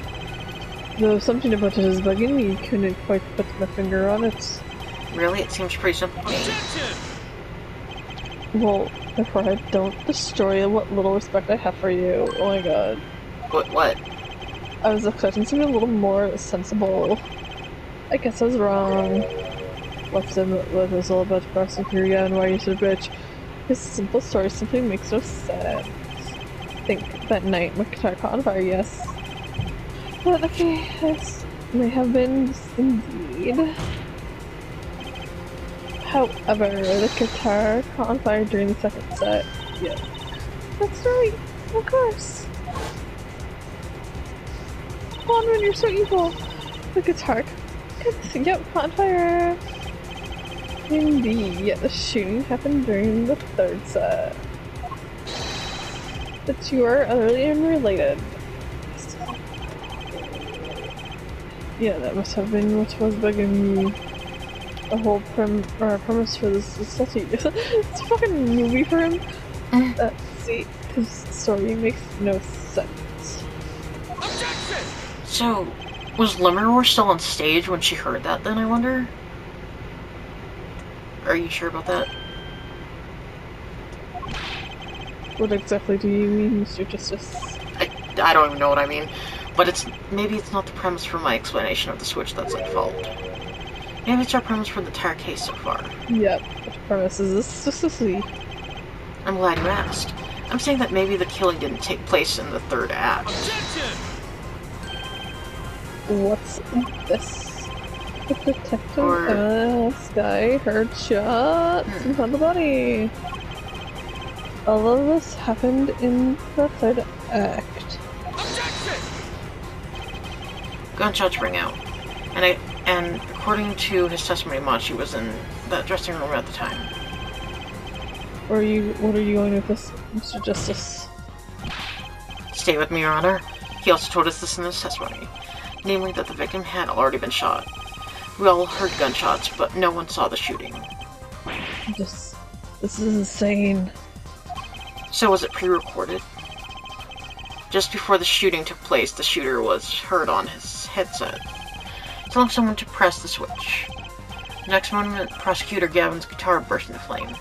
Though something about it is bugging me, couldn't quite put my finger on it. Really? It seems pretty simple to me. Objection! Well, therefore I don't destroy what little respect I have for you. Oh my god. What? I was expecting something a little more sensible. I guess I was wrong. Left him with us all about prosecutor and why you should bitch. His simple story simply makes no sense. Think that night my guitar caught on fire, yes. But okay, this may have been indeed. However, the guitar caught on fire during the second set. Yes. That's right, of course. Bondman, you're so evil. The guitar caught on fire. Indeed, yet the shooting happened during the third set. The two are utterly unrelated. Yeah, that must have been what was bugging me. The whole premise for this is such a it's a fucking movie for him. See, his story makes no sense. Objection! So, was Limerore still on stage when she heard that then, I wonder? Are you sure about that? What exactly do you mean, Mr. Justice? I don't even know what I mean. But maybe it's not the premise for my explanation of the switch that's at fault. Maybe it's our premise for the entire case so far. Yep, the premise is this. I'm glad you asked. I'm saying that maybe the killing didn't take place in the third act. Objection! What's this? The detective Or- Sky heard shots and found the body. All of this happened in the third act. Objection! Gunshots rang out, and according to his testimony, Machi was in that dressing room at the time. What are you going with this, Mr. Justice? Stay with me, Your Honor. He also told us this in his testimony, namely that the victim had already been shot. We all heard gunshots, but no one saw the shooting. This is insane. So was it pre-recorded? Just before the shooting took place, the shooter was heard on his headset, telling someone to press the switch. The next moment, Prosecutor Gavin's guitar burst into flame.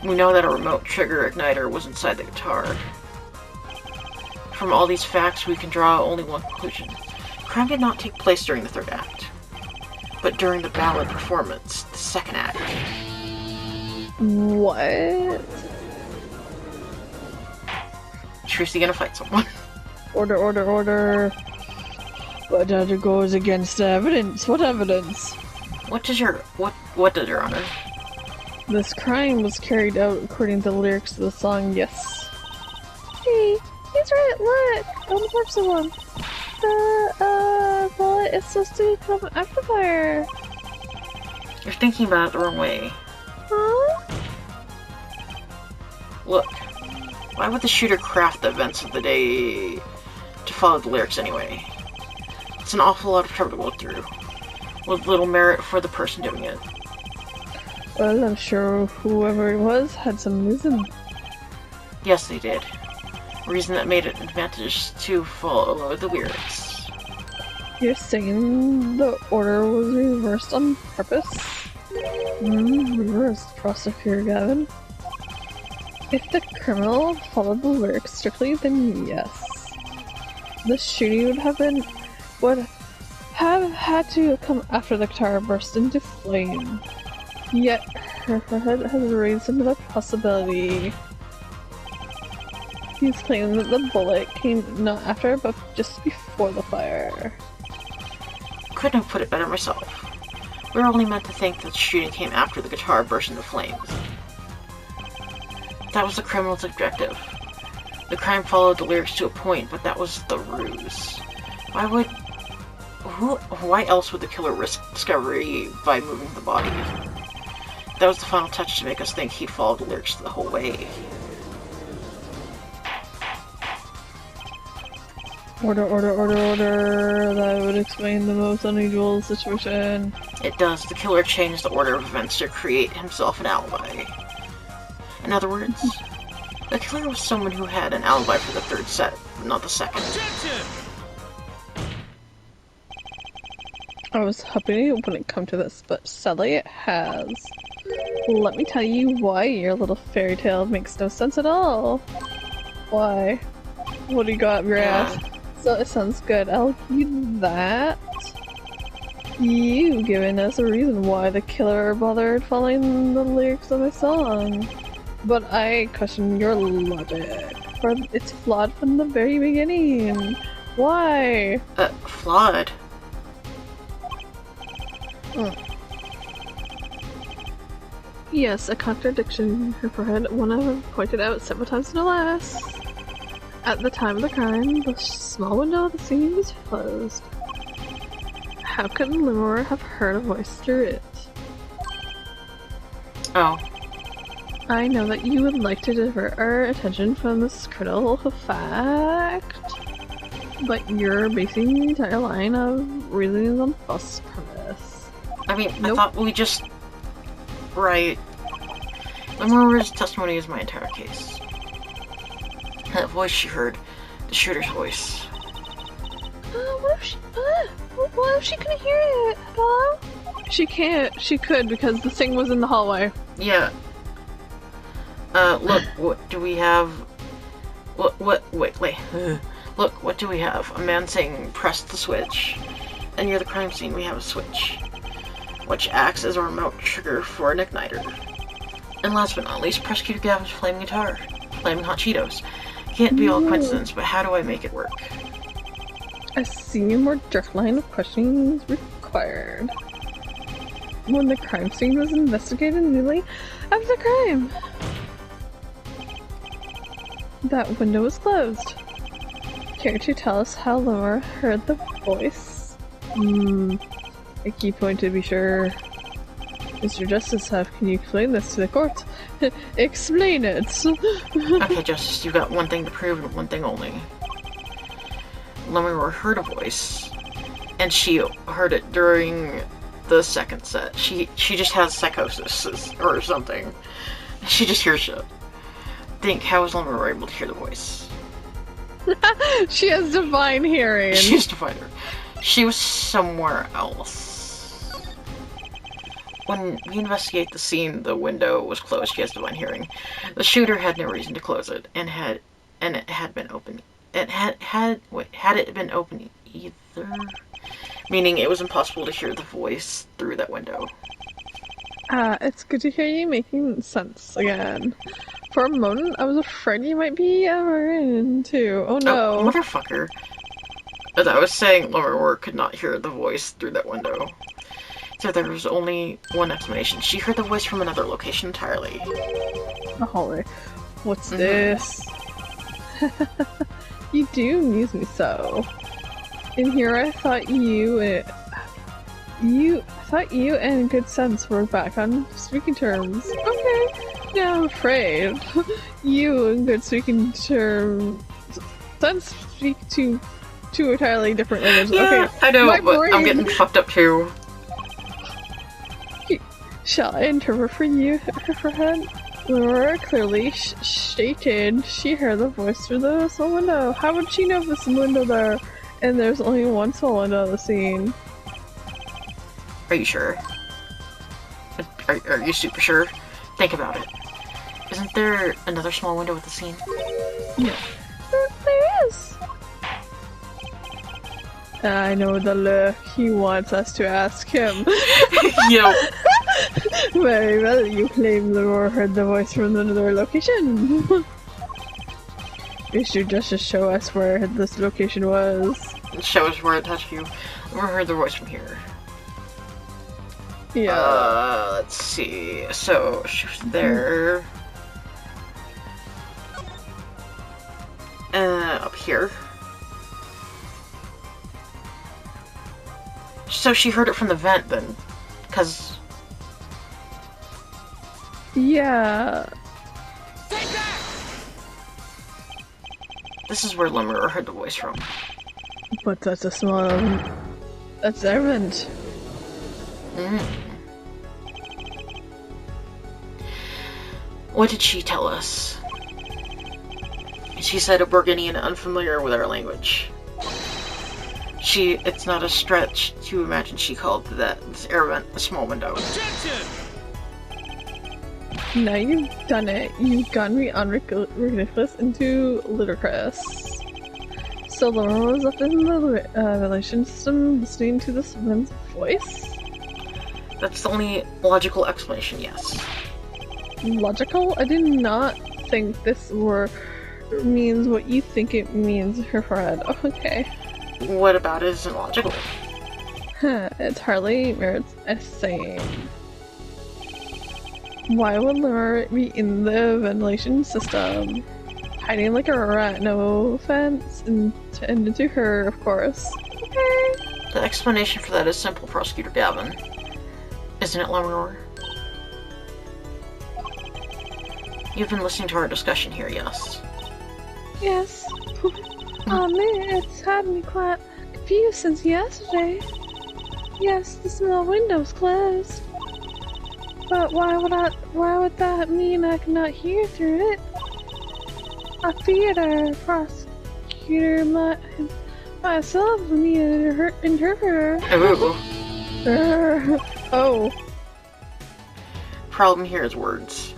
We know that a remote trigger igniter was inside the guitar. From all these facts, we can draw only one conclusion. Crime did not take place during the third act, but during the ballad performance, the second act. What? Trucy gonna fight someone. Order. But that goes against the evidence. What evidence? What does Your Honor? This crime was carried out according to the lyrics of the song, yes. Hey, he's right, look! On the person one. The bullet is supposed to come after fire. You're thinking about it the wrong way. Huh? Look, why would the shooter craft the events of the day to follow the lyrics anyway? It's an awful lot of trouble to go through, with little merit for the person doing it. Well, I'm sure whoever it was had some reason. Yes, they did. A reason that made it an advantage to follow the lyrics. You're saying the order was reversed on purpose? Reversed, Prosecutor Gavin. If the criminal followed the lyrics strictly, then yes. The shooting would have had to come after the guitar burst into flame. Yet, her head has raised another possibility. He's claiming that the bullet came not after, but just before the fire. Couldn't have put it better myself. We were only meant to think that the shooting came after the guitar burst into flames. That was the criminal's objective. The crime followed the lyrics to a point, but that was the ruse. Why else would the killer risk discovery by moving the body? That was the final touch to make us think he'd followed the lyrics the whole way. Order. That would explain the most unusual situation. It does. The killer changed the order of events to create himself an alibi. In other words, the killer was someone who had an alibi for the third set, not the second. Objection! I was hoping it wouldn't come to this, but sadly it has. Let me tell you why your little fairy tale makes no sense at all. Why? What do you got up your ass? So it sounds good, I'll give you that. You've given us a reason why the killer bothered following the lyrics of my song. But I question your logic, for it's flawed from the very beginning. Why? Flawed? Yes, a contradiction, her forehead, one I have pointed out several times no less. At the time of the crime, the small window of the scene was closed. How could Limor have heard a voice through it? Oh. I know that you would like to divert our attention from this critical fact, but you're basing the entire line of reasoning on false premise. I mean, Nope. I thought we just... Right. Limor's testimony is my entire case. That voice she heard, the shooter's voice. What if she couldn't hear it? Hello? She can't. She could because the thing was in the hallway. Yeah. Look, what do we have? Wait. Look, what do we have? A man saying, press the switch. And near the crime scene, we have a switch. which acts as a remote trigger for an igniter. And last but not least, Prosecutor Gavin's flaming guitar. Flaming hot Cheetos. Can't be all coincidence, but how do I make it work? A senior more direct line of questioning is required. When the crime scene was investigated immediately after the crime. That window was closed. Care to tell us how Laura heard the voice? A key point to be sure. Mr. Justice, how can you explain this to the court? Explain it! Okay, Justice, you've got one thing to prove and one thing only. Lemon heard a voice, and she heard it during the second set. She just has psychosis or something. She just hears shit. Think, how is Lemon able to hear the voice? She has divine hearing. She has divine hearing. She was somewhere else. When we investigate the scene, the window was closed. She has divine hearing. The shooter had no reason to close it, and it had been open. Had it been open either? Meaning it was impossible to hear the voice through that window. It's good to hear you making sense again. For a moment, I was afraid you might be ever in too. Oh no. Oh, motherfucker. As I was saying, Laura could not hear the voice through that window. So there was only one explanation. She heard the voice from another location entirely. Holy. What's this? You do amuse me so. In here I thought you and Good Sense were back on speaking terms. Okay. Now I'm afraid. You and Good speaking terms Sense speak two entirely different languages. Yeah, okay. I know, but I'm getting fucked up too. Shall I interpret for you, Herford? Laura clearly stated she heard the voice through the small window. How would she know this window there? And there's only one small window in the scene. Are you sure? Are you super sure? Think about it. Isn't there another small window with the scene? Yeah. There is! I know the look he wants us to ask him. Yo. Very well, you claim Laura heard the voice from another location. You should just show us where this location was. Show us where it touched you. Laura heard the voice from here. Yeah. Let's see. So, she was there. Up here. So she heard it from the vent then. Because... Yeah. This is where Lemur heard the voice from. But that's a small... That's Ervant. What did she tell us? She said a Burgundian unfamiliar with our language. It's not a stretch to imagine she called this air vent a small window. Objection! Now you've done it. You've gone beyond ridiculous into ludicrous. So Laura was up in the relation system listening to this woman's voice? That's the only logical explanation, yes. Logical? I did not think this means what you think it means, her friend. Okay. What about it isn't logical? It hardly merits a saying. Why would Laura be in the ventilation system? Hiding like a rat, no offense intended to her, of course. Okay. The explanation for that is simple, Prosecutor Gavin. Isn't it, Lemur? You've been listening to our discussion here, yes? Yes. Oh man, it's had me quite confused since yesterday. Yes, the small window's closed. But why would that mean I cannot hear through it? A theater prosecutor myself would need an interpreter. Ooh. Oh. Problem here is words.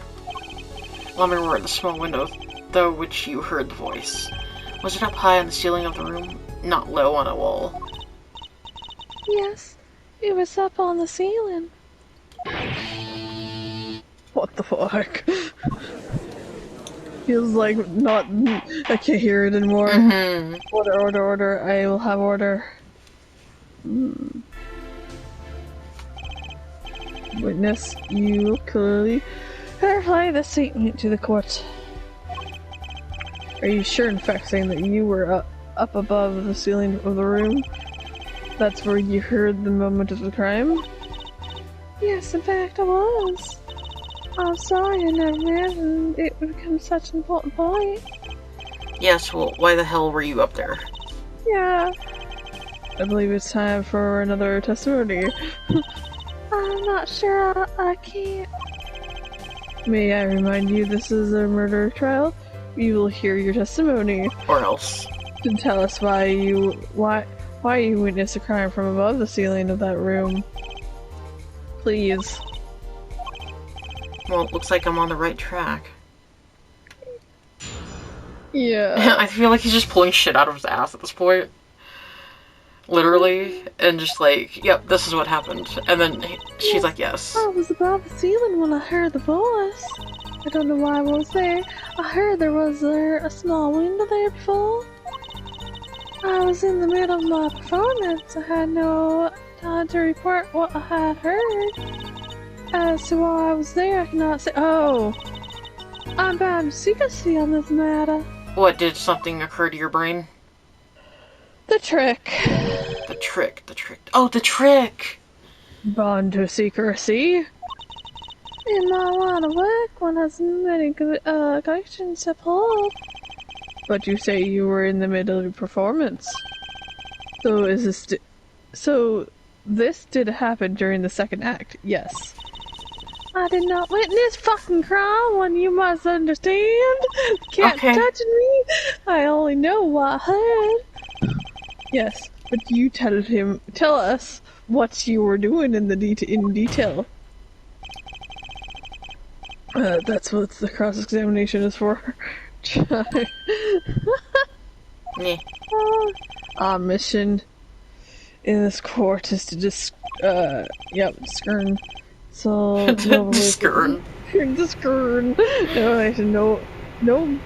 Lemur were at the small window, though which you heard the voice. Was it up high on the ceiling of the room, not low on a wall? Yes, it was up on the ceiling. What the fuck? Feels like not. I can't hear it anymore. Mm-hmm. Order, order, order. I will have order. Witness, you clearly verify this statement to the court. Are you sure, in fact, saying that you were up above the ceiling of the room? That's where you heard the moment of the crime? Yes, in fact, I was. I'm sorry, I never imagined it would become such an important point. Yes, well, why the hell were you up there? Yeah. I believe it's time for another testimony. I'm not sure I can't. May I remind you, this is a murder trial. We will hear your testimony. Or else. To tell us why you witnessed a crime from above the ceiling of that room. Please. Well, it looks like I'm on the right track. Yeah. I feel like he's just pulling shit out of his ass at this point. Literally. And just like, yep, this is what happened. And then she's like, yes. I was above the ceiling when I heard the voice. I don't know why I was there. I heard there was a small window there before. I was in the middle of my performance. I had no time to report what I had heard. As to why I was there, I cannot say. Oh! I'm bound to secrecy on this matter. What, did something occur to your brain? The trick. The trick. Oh, the trick! Bound to secrecy. In my line of work, one has many collections to pull. But you say you were in the middle of a performance. So is this... So this did happen during the second act, yes. I did not witness fucking crime, one you must understand. Can't touch me. I only know what I heard. Yes, but you tell us what you were doing in detail. That's what the cross-examination is for. Yeah. Our mission in this court is to skirn. So Skirn. Skirn. No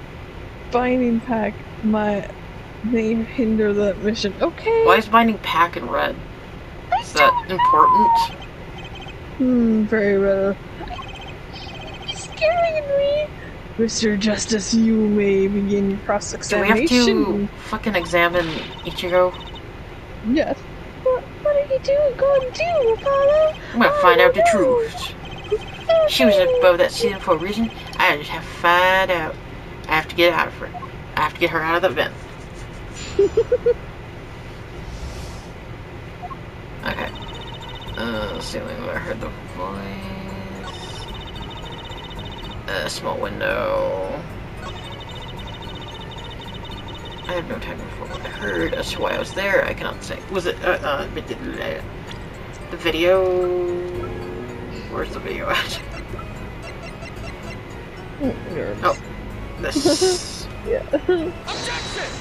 binding pack my name hinder that mission. Okay. Why is binding pack in red? Is that important? Very well. Scaring me. Mr. Justice, you may begin your cross-examination. Do we have to fucking examine Ichigo? Yes. What are you going to do, Apollo? I'm gonna find out the truth. She was above that ceiling for a reason. I just have to find out. I have to get out of her. I have to get her out of the vent. Okay. Ceiling where I heard the voice. Small window. I have no time before what I heard. As to why I was there, I cannot say. Was it, the video? Where's the video at? Oh, this. Yeah. Objection!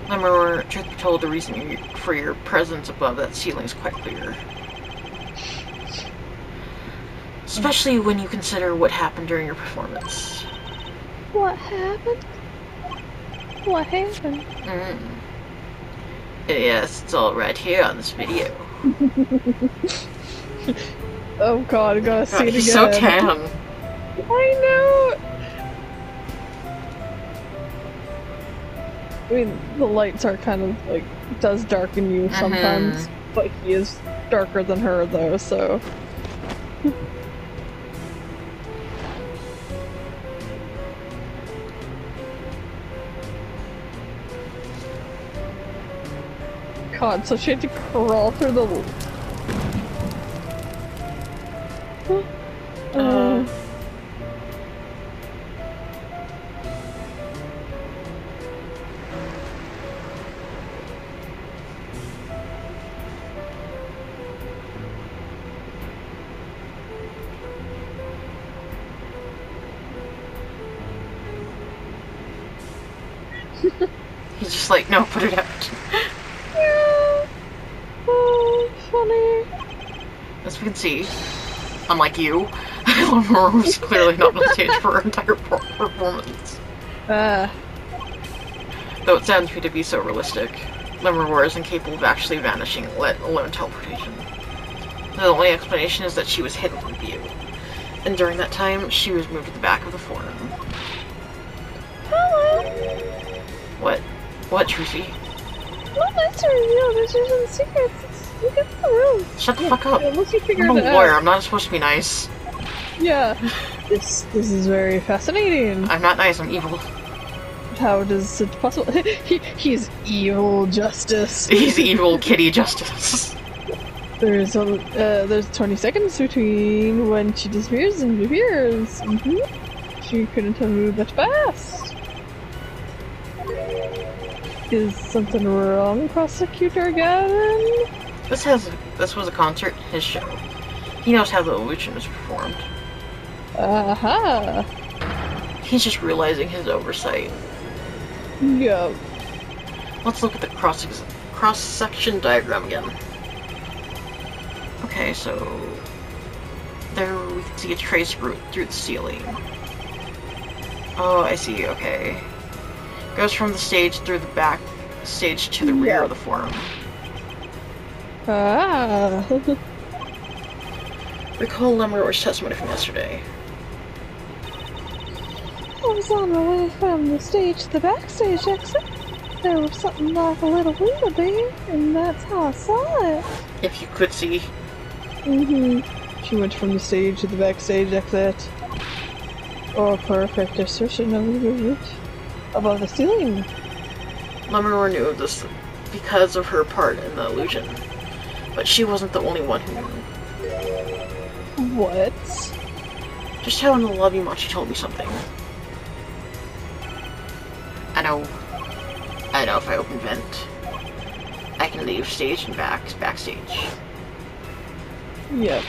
Remember, truth be told, the reason for your presence above that ceiling is quite clear. Especially when you consider what happened during your performance. What happened? What happened? Yes, it's all right here on this video. Oh god, I gotta see it again. He's so tan. I know! I mean, the lights are kind of, like, does darken you sometimes, but he is darker than her, though, so... God, so she had to crawl through the... He's just like, no, put it out. Yeah. Oh, funny. As we can see, unlike you, Laura was clearly not on the stage for her entire performance. Though it saddens me to be so realistic. Lemuror is incapable of actually vanishing, let alone teleportation. The only explanation is that she was hidden from view. And during that time, she was moved to the back of the forum. Hello. What? What, Trucy? Not nice to reveal decision secrets. Look at the room. Shut the fuck up. Unless you figured I'm a it lawyer, out. I'm not supposed to be nice. Yeah. This is very fascinating. I'm not nice, I'm evil. How does it possible? He's evil justice. He's evil kitty justice. There's 20 seconds between when she disappears and reappears. She couldn't have moved that fast. Is something wrong, Prosecutor Gavin? This was a concert, his show. He knows how the illusion is performed. Aha! He's just realizing his oversight. Yup. Let's look at the cross-section diagram again. Okay, so there we can see a trace route through the ceiling. Oh, I see, okay. Goes from the stage through the back stage to the rear of the forum. Ah. Recall Lemuror's testimony from yesterday. I was on my way from the stage to the backstage exit. There was something like a little window there, and that's how I saw it. If you could see. She went from the stage to the backstage exit. Oh, perfect assertion of the route above the ceiling. Lemuror knew of this because of her part in the illusion. But she wasn't the only one who knew. What? Just how in the lobby Machi told me something. I know if I open vent, I can leave stage and backstage. Yep.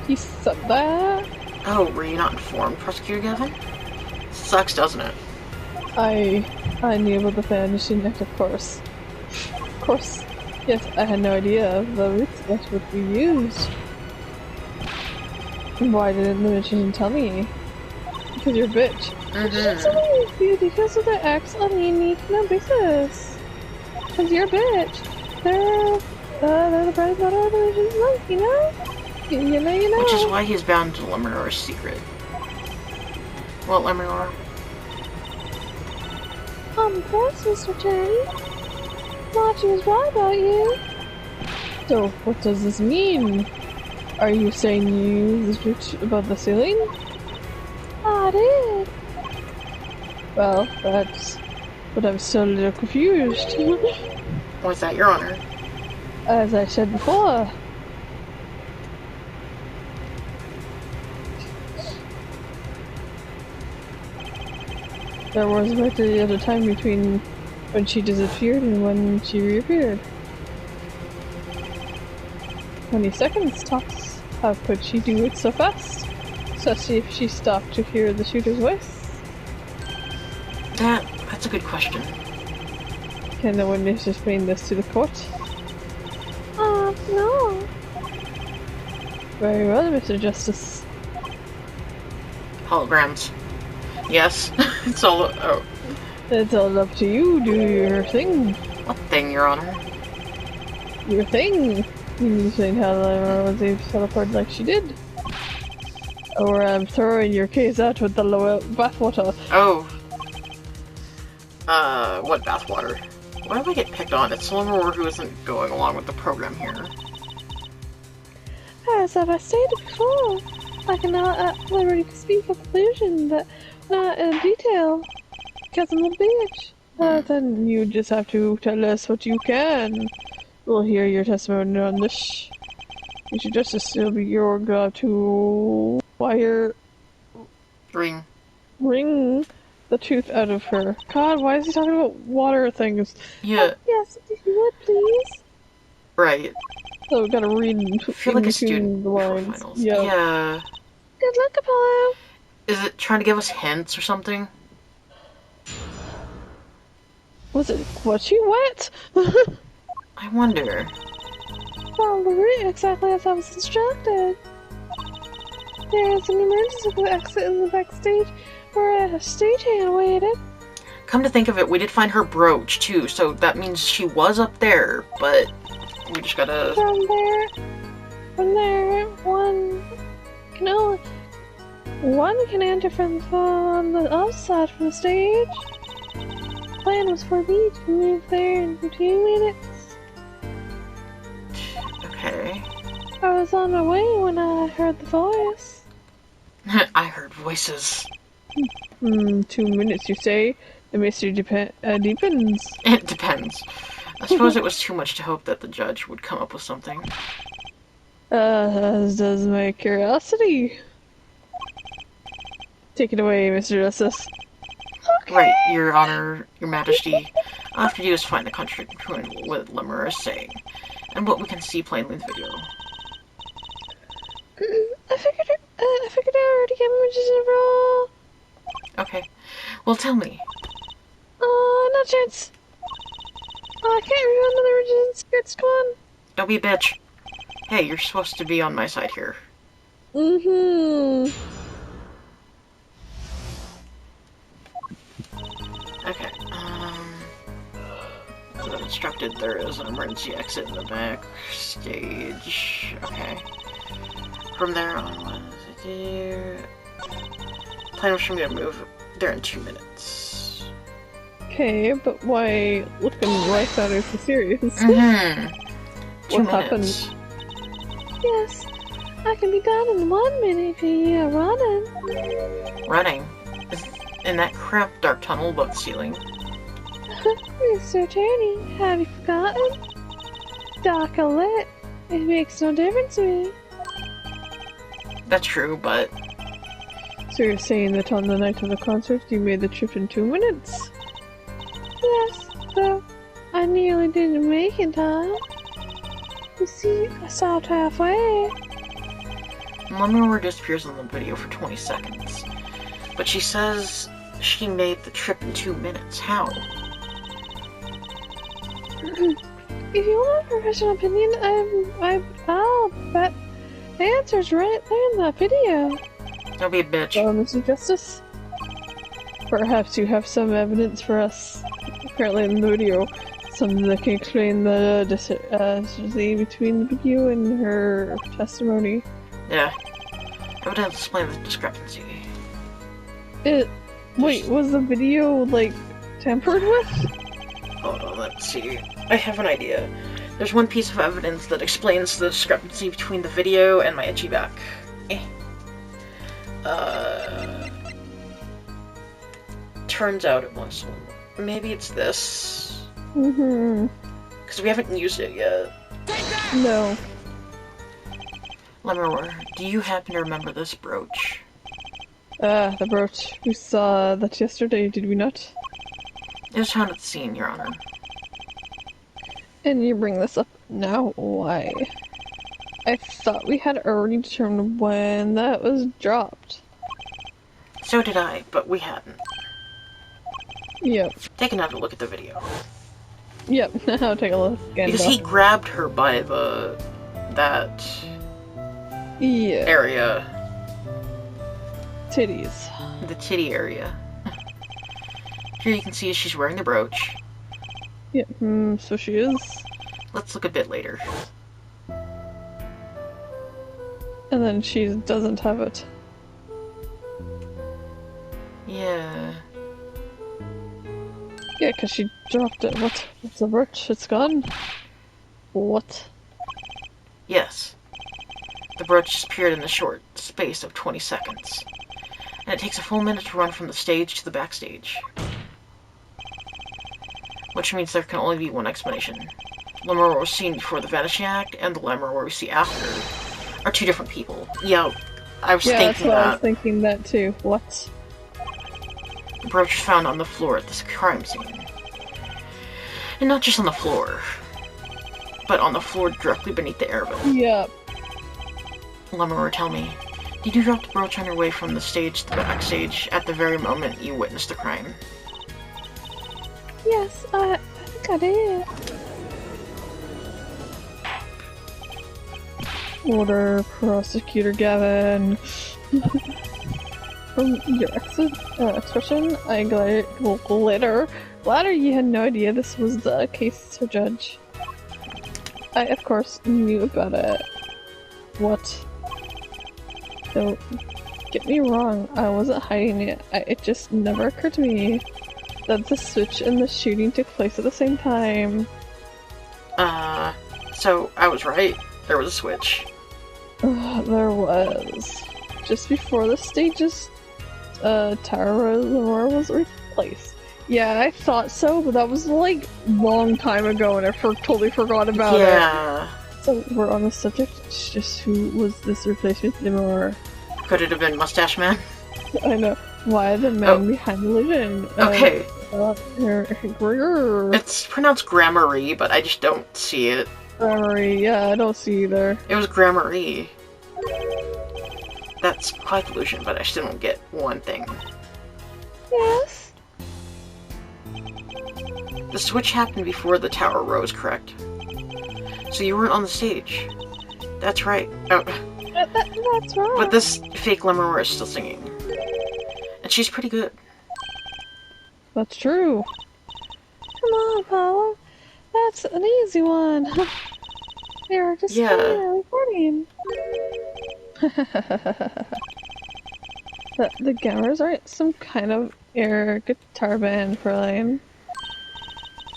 He said that? Oh, were you not informed, Prosecutor Gavin? Sucks, doesn't it? I knew about the vanishing act, of course. Of course. Yes, I had no idea of the routes that would be used. Why didn't the magician tell me? Because you're a bitch. Magicians only review details of their acts on a unique basis. Because you're a bitch. They're the bread and butter of the magician's life, you know? You know. Which is why he's bound to Lemuror's secret. Well, Lemuror? I'm impressed, Mr. Chen. Machi was right about you. So, what does this mean? Are you saying you used this route above the ceiling? I did. Well, that's... But I'm still a little confused. Was that your honor? As I said before. There was virtually a time between when she disappeared and when she reappeared. 20 seconds tops. How could she do it so fast? Especially if she stopped to hear the shooter's voice. That's a good question. Can the witness explain this to the court? No. Very well, Mr. Justice. Holograms. Yes. It's all. Oh. It's all up to you. Do your thing. What thing, Your Honor? Your thing. You explain how Lemuror was able to teleport like she did. Or I'm throwing your case out with the bathwater. Oh. What bathwater? Why do I get picked on? It's Lemuror who isn't going along with the program here. As I've stated before, I cannot at liberty to speak of illusion, but not in detail. Because I'm a bitch. Then you just have to tell us what you can. We'll hear your testimony on this. Mr. Justice, it'll be your job to Ring. wring the truth out of her. God, why is he talking about water things? Yeah. Yes, if you would, please. Right. So we gotta read I feel like a student the before lines. finals. Yeah. Yeah. Good luck, Apollo. Is it trying to give us hints or something? Was it what you wet? I wonder. followed the route exactly as I was instructed. There is an emergency exit in the backstage where a stagehand waited. Come to think of it, we did find her brooch too, so that means she was up there, but we just gotta... From there, one can enter from on the outside from the stage. The plan was for me to move there in 2 minutes. Okay. I was on my way when I heard the voice. I heard voices. 2 minutes, you say? The mystery deepens. It depends. I suppose it was too much to hope that the judge would come up with something. As does my curiosity. Take it away, Mr. Justice. Okay. Right, Your Honor, Your Majesty. All I have to do is find the contradiction between what Lemur is saying and what we can see plainly in the video. I figured I already got my magician role. Okay. Well, tell me. Oh, no chance. I can't reveal another magician's secrets. Come on. Don't be a bitch. Hey, you're supposed to be on my side here. Mm-hmm. Okay, as I'm instructed, there is an emergency exit in the back stage. Okay. From there on, what does it do? Plan was for me to move there in 2 minutes. Okay, but why looking right at her so serious? Mm-hmm. 2 What minutes. happened? Yes, I can be done in 1 minute if you're running. Running? In that cramped dark tunnel above the ceiling. Mr. Attorney, have you forgotten? Dark or lit, it makes no difference to me. That's true, but... So you're saying that on the night of the concert you made the trip in 2 minutes? Yes, though I nearly didn't make it in time. You see, I stopped halfway. Lemur disappears on the video for 20 seconds. But she says she made the trip in 2 minutes. How? If you want a professional opinion, I'll bet the answer's right there in that video. Don't be a bitch. Mr. Justice? Perhaps you have some evidence for us. Apparently in the video, something that can explain the discrepancy between the video and her testimony. Yeah. Evidence explain the discrepancy. Wait, was the video, like, tampered with? Hold on, let's see. I have an idea. There's one piece of evidence that explains the discrepancy between the video and my itchy back. Turns out it was one. Maybe it's this. Mm-hmm. Because we haven't used it yet. No. Lemur, do you happen to remember this brooch? The brooch. We saw that yesterday, did we not? It was found at the scene, Your Honor. And you bring this up now? Why? I thought we had already determined when that was dropped. So did I, but we hadn't. Yep. Take another look at the video. Yep, now take a look again. Because he grabbed her by that area. Titties. The titty area. Here you can see she's wearing the brooch. Yep, so she is. Let's look a bit later. And then she doesn't have it. Yeah. Yeah, because she dropped it. What? What's the brooch? It's gone? What? Yes. The brooch disappeared in the short space of 20 seconds. And it takes a full minute to run from the stage to the backstage. Which means there can only be one explanation. Lemur was seen before the Vanishing Act, and the Lemur we see after are two different people. Yeah, I was thinking that's what that. I was thinking that too. What? The brooch was found on the floor at this crime scene. And not just on the floor, but on the floor directly beneath the air vent. Yep. Lemur, tell me, did you drop the brooch on your way from the stage to the backstage at the very moment you witnessed the crime? Yes, I think I did. Order, Prosecutor Gavin. From your expression, I glad you had no idea this was the case, Sir Judge. I, of course, knew about it. What? Don't get me wrong, I wasn't hiding it. It just never occurred to me that the switch and the shooting took place at the same time. So I was right. There was a switch. There was. Just before the stage's tower was replaced. Yeah, I thought so, but that was like long time ago and I totally forgot about it. Yeah. So we're on the subject. It's just who was this replacement anymore? Could it have been Mustache Man? I know. Why the man behind the legend? Okay. Gregor. It's pronounced Grammary, but I just don't see it. Grammary, yeah, I don't see either. It was Grammary. That's quite the illusion, but I still don't get one thing. Yes? The switch happened before the tower rose, correct? So you weren't on the stage. That's right. Oh. That's right. But this fake Lemuror is still singing. And she's pretty good. That's true. Come on, Paula. That's an easy one. You're just recording. The Gamers aren't some kind of air guitar band, Fräulein.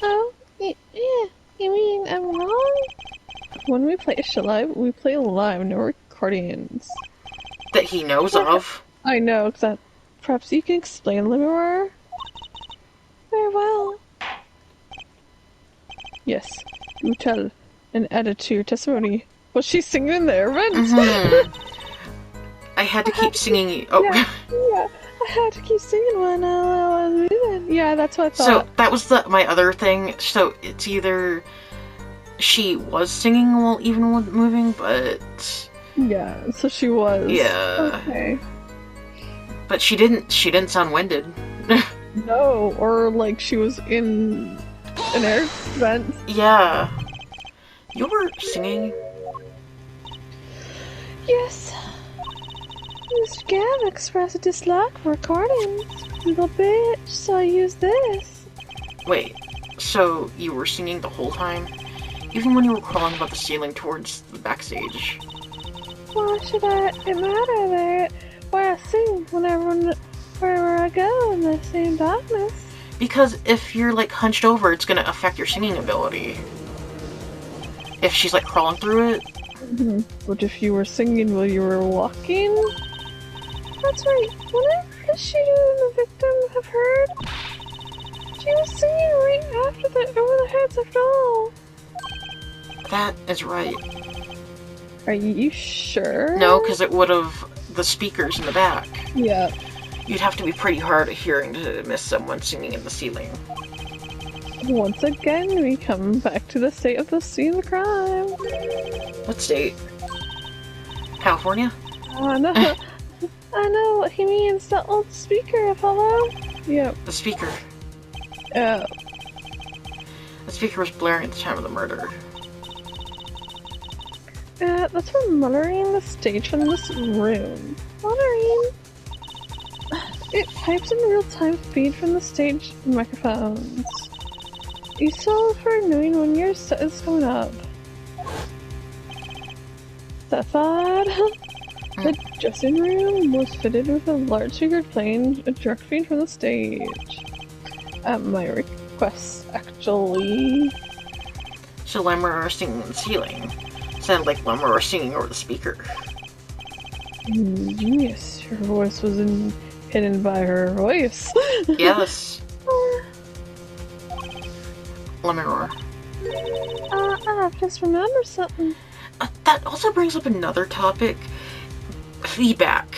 Oh, yeah, you mean I'm wrong? When we play a show live, we play live, no recordings. That he knows of. I know, except perhaps you can explain a little more? Very well. Yes, you tell and add it to your testimony. Was she singing there, Ren? I had to keep singing. Oh. Yeah, I had to keep singing when I was moving. Yeah, that's what I thought. So that was my other thing. So it's either she was singing while even moving, but yeah, so she was. Yeah. Okay. But she didn't sound winded. No, or like she was in an air vent. Yeah. You were singing? Yes. Mr. Gav expressed a dislike for recordings. Little bitch, so I used this. Wait, so you were singing the whole time? Even when you were crawling above the ceiling towards the backstage? Why should it matter that why I sing wherever I go in the same darkness? Because if you're like hunched over, it's gonna affect your singing ability. If she's like crawling through it. Mm-hmm. But if you were singing while you were walking? That's right. Whenever the shooter and the victim have heard, she was singing right after over the heads after all. That is right. Are you sure? No, because it would have the speakers in the back. Yeah. You'd have to be pretty hard of hearing to miss someone singing in the ceiling. Once again, we come back to the state of the scene of the crime. What state? California? Oh, no. I know what he means. The old speaker, Apollo. Yep. The speaker. Yeah. The speaker was blaring at the time of the murder. That's for monitoring the stage from this room. Monitoring? It pipes in real-time feed from the stage microphones. Useful for knowing when your set is coming up. That thought? The dressing room was fitted with a large speaker playing a direct feed from the stage. At my request, actually. So Lemuror singing in the ceiling. Sounded like Lemuror singing over the speaker. Genius. Her voice was hidden by her voice. Yes. Lemuror. I've just remembered something. That also brings up another topic. Feedback.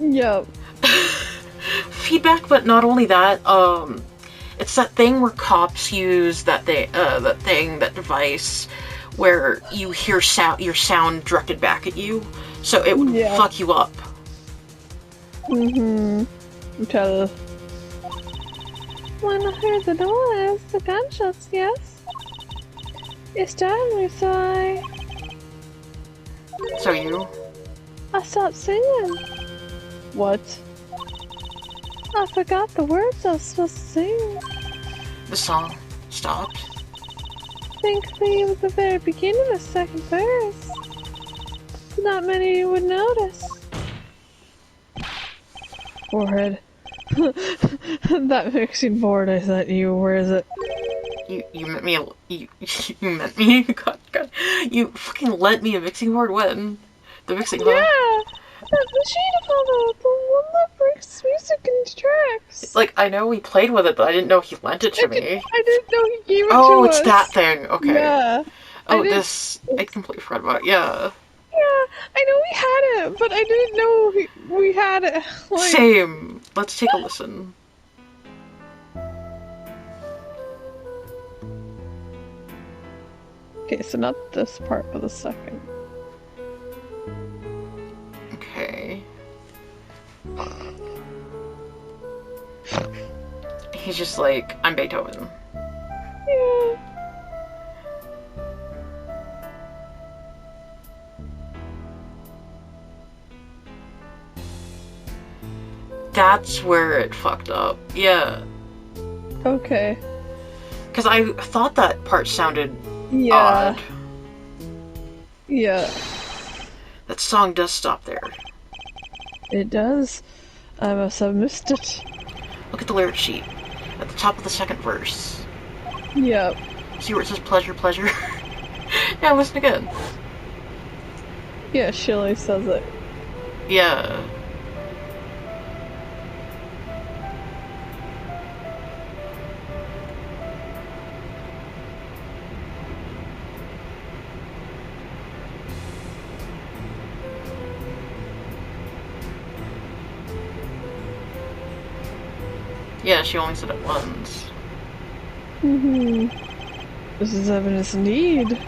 Yep. Feedback, but not only that, it's that thing where cops use that device where you hear your sound directed back at you, so it would fuck you up. Mm-hmm. Tell. When I heard the noise, the gunshots, yes. It startled me, so So you? I stopped singing. What? I forgot the words I was supposed to sing. The song stopped? Thankfully, it was the very beginning of the second verse. Not many would notice. Forehead. That mixing board I sent you, where is it? You meant me you meant me? God. You fucking lent me a mixing board when? The mixing, huh? Yeah! That machine of all the one that breaks music into tracks. Like, I know we played with it, but I didn't know he lent it to me. I didn't know he gave it Oh, to it's us. that thing. Okay. Yeah. Oh, I completely forgot about it. Yeah. Yeah, I know we had it, but I didn't know we had it. Like, Same. Let's take a listen. okay, so not this part, but the second. Okay. He's just like, I'm Beethoven. Yeah. That's where it fucked up. Yeah. Okay. Because I thought that part sounded Yeah. odd. Yeah. That song does stop there. It does. I must have missed it. Look at the lyric sheet. At the top of the second verse. Yep. See where it says pleasure, pleasure? Now listen again. Yeah, Shilly says it. Yeah. Yeah, she only said it once. This is evidence indeed.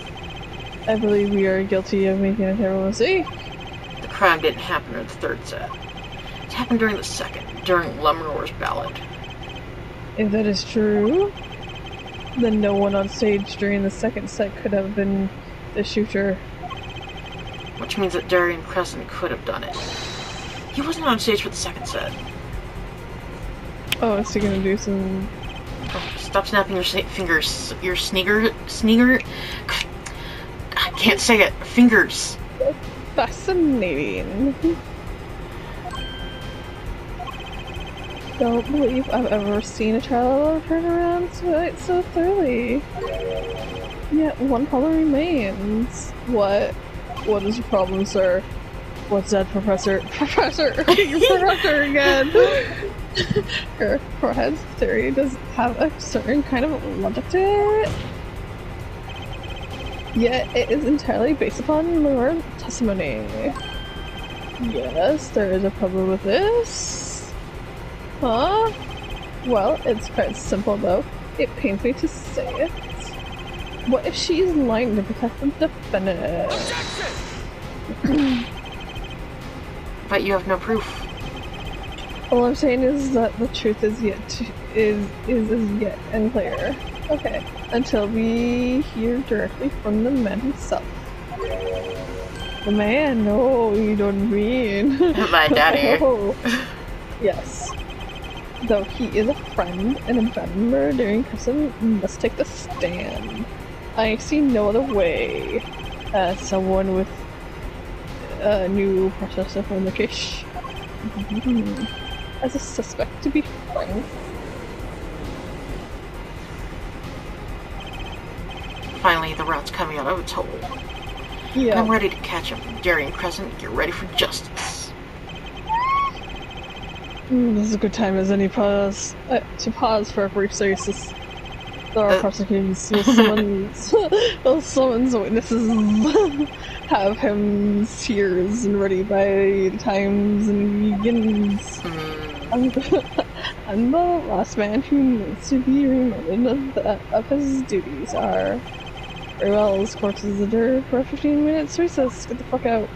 I believe we are guilty of making a terrible mistake. The crime didn't happen in the third set. It happened during the second, during Lemuror's ballad. If that is true, then no one on stage during the second set could have been the shooter. Which means that Darian Crescent could have done it. He wasn't on stage for the second set. Oh, is he gonna do some... Oh, stop snapping your fingers. Your sneaker... I can't say it. Fingers. Fascinating. Don't believe I've ever seen a trial turn around so thoroughly. Yet one problem remains. What? What is the problem, sir? What's that, Professor? Professor! Professor again! Her forehead's theory does have a certain kind of logic to it. Yet it is entirely based upon Laura's testimony. Yes, there is a problem with this. Huh? Well, it's quite simple though. It pains me to say it. What if she is lying to protect the defendant? But you have no proof. All I'm saying is that the truth is yet unclear. Okay, until we hear directly from the man himself. The man? No, you don't mean My daddy. Oh. Yes. Though he is a friend and a bad member during custom, must take the stand. I see no other way. As someone with a new processor from the case. As a suspect, to be frank. Finally, the rat's coming out of its hole. Yeah. I'm ready to catch him. Darian Crescent, get ready for justice. This is a good time as any to pause for a brief stasis. There are prosecutors will summons witnesses, have him tears and ready by the times and begins. I'm the last man who needs to be reminded of his duties are. Very well, this court is adjourned for a 15 minutes recess. Get the fuck out.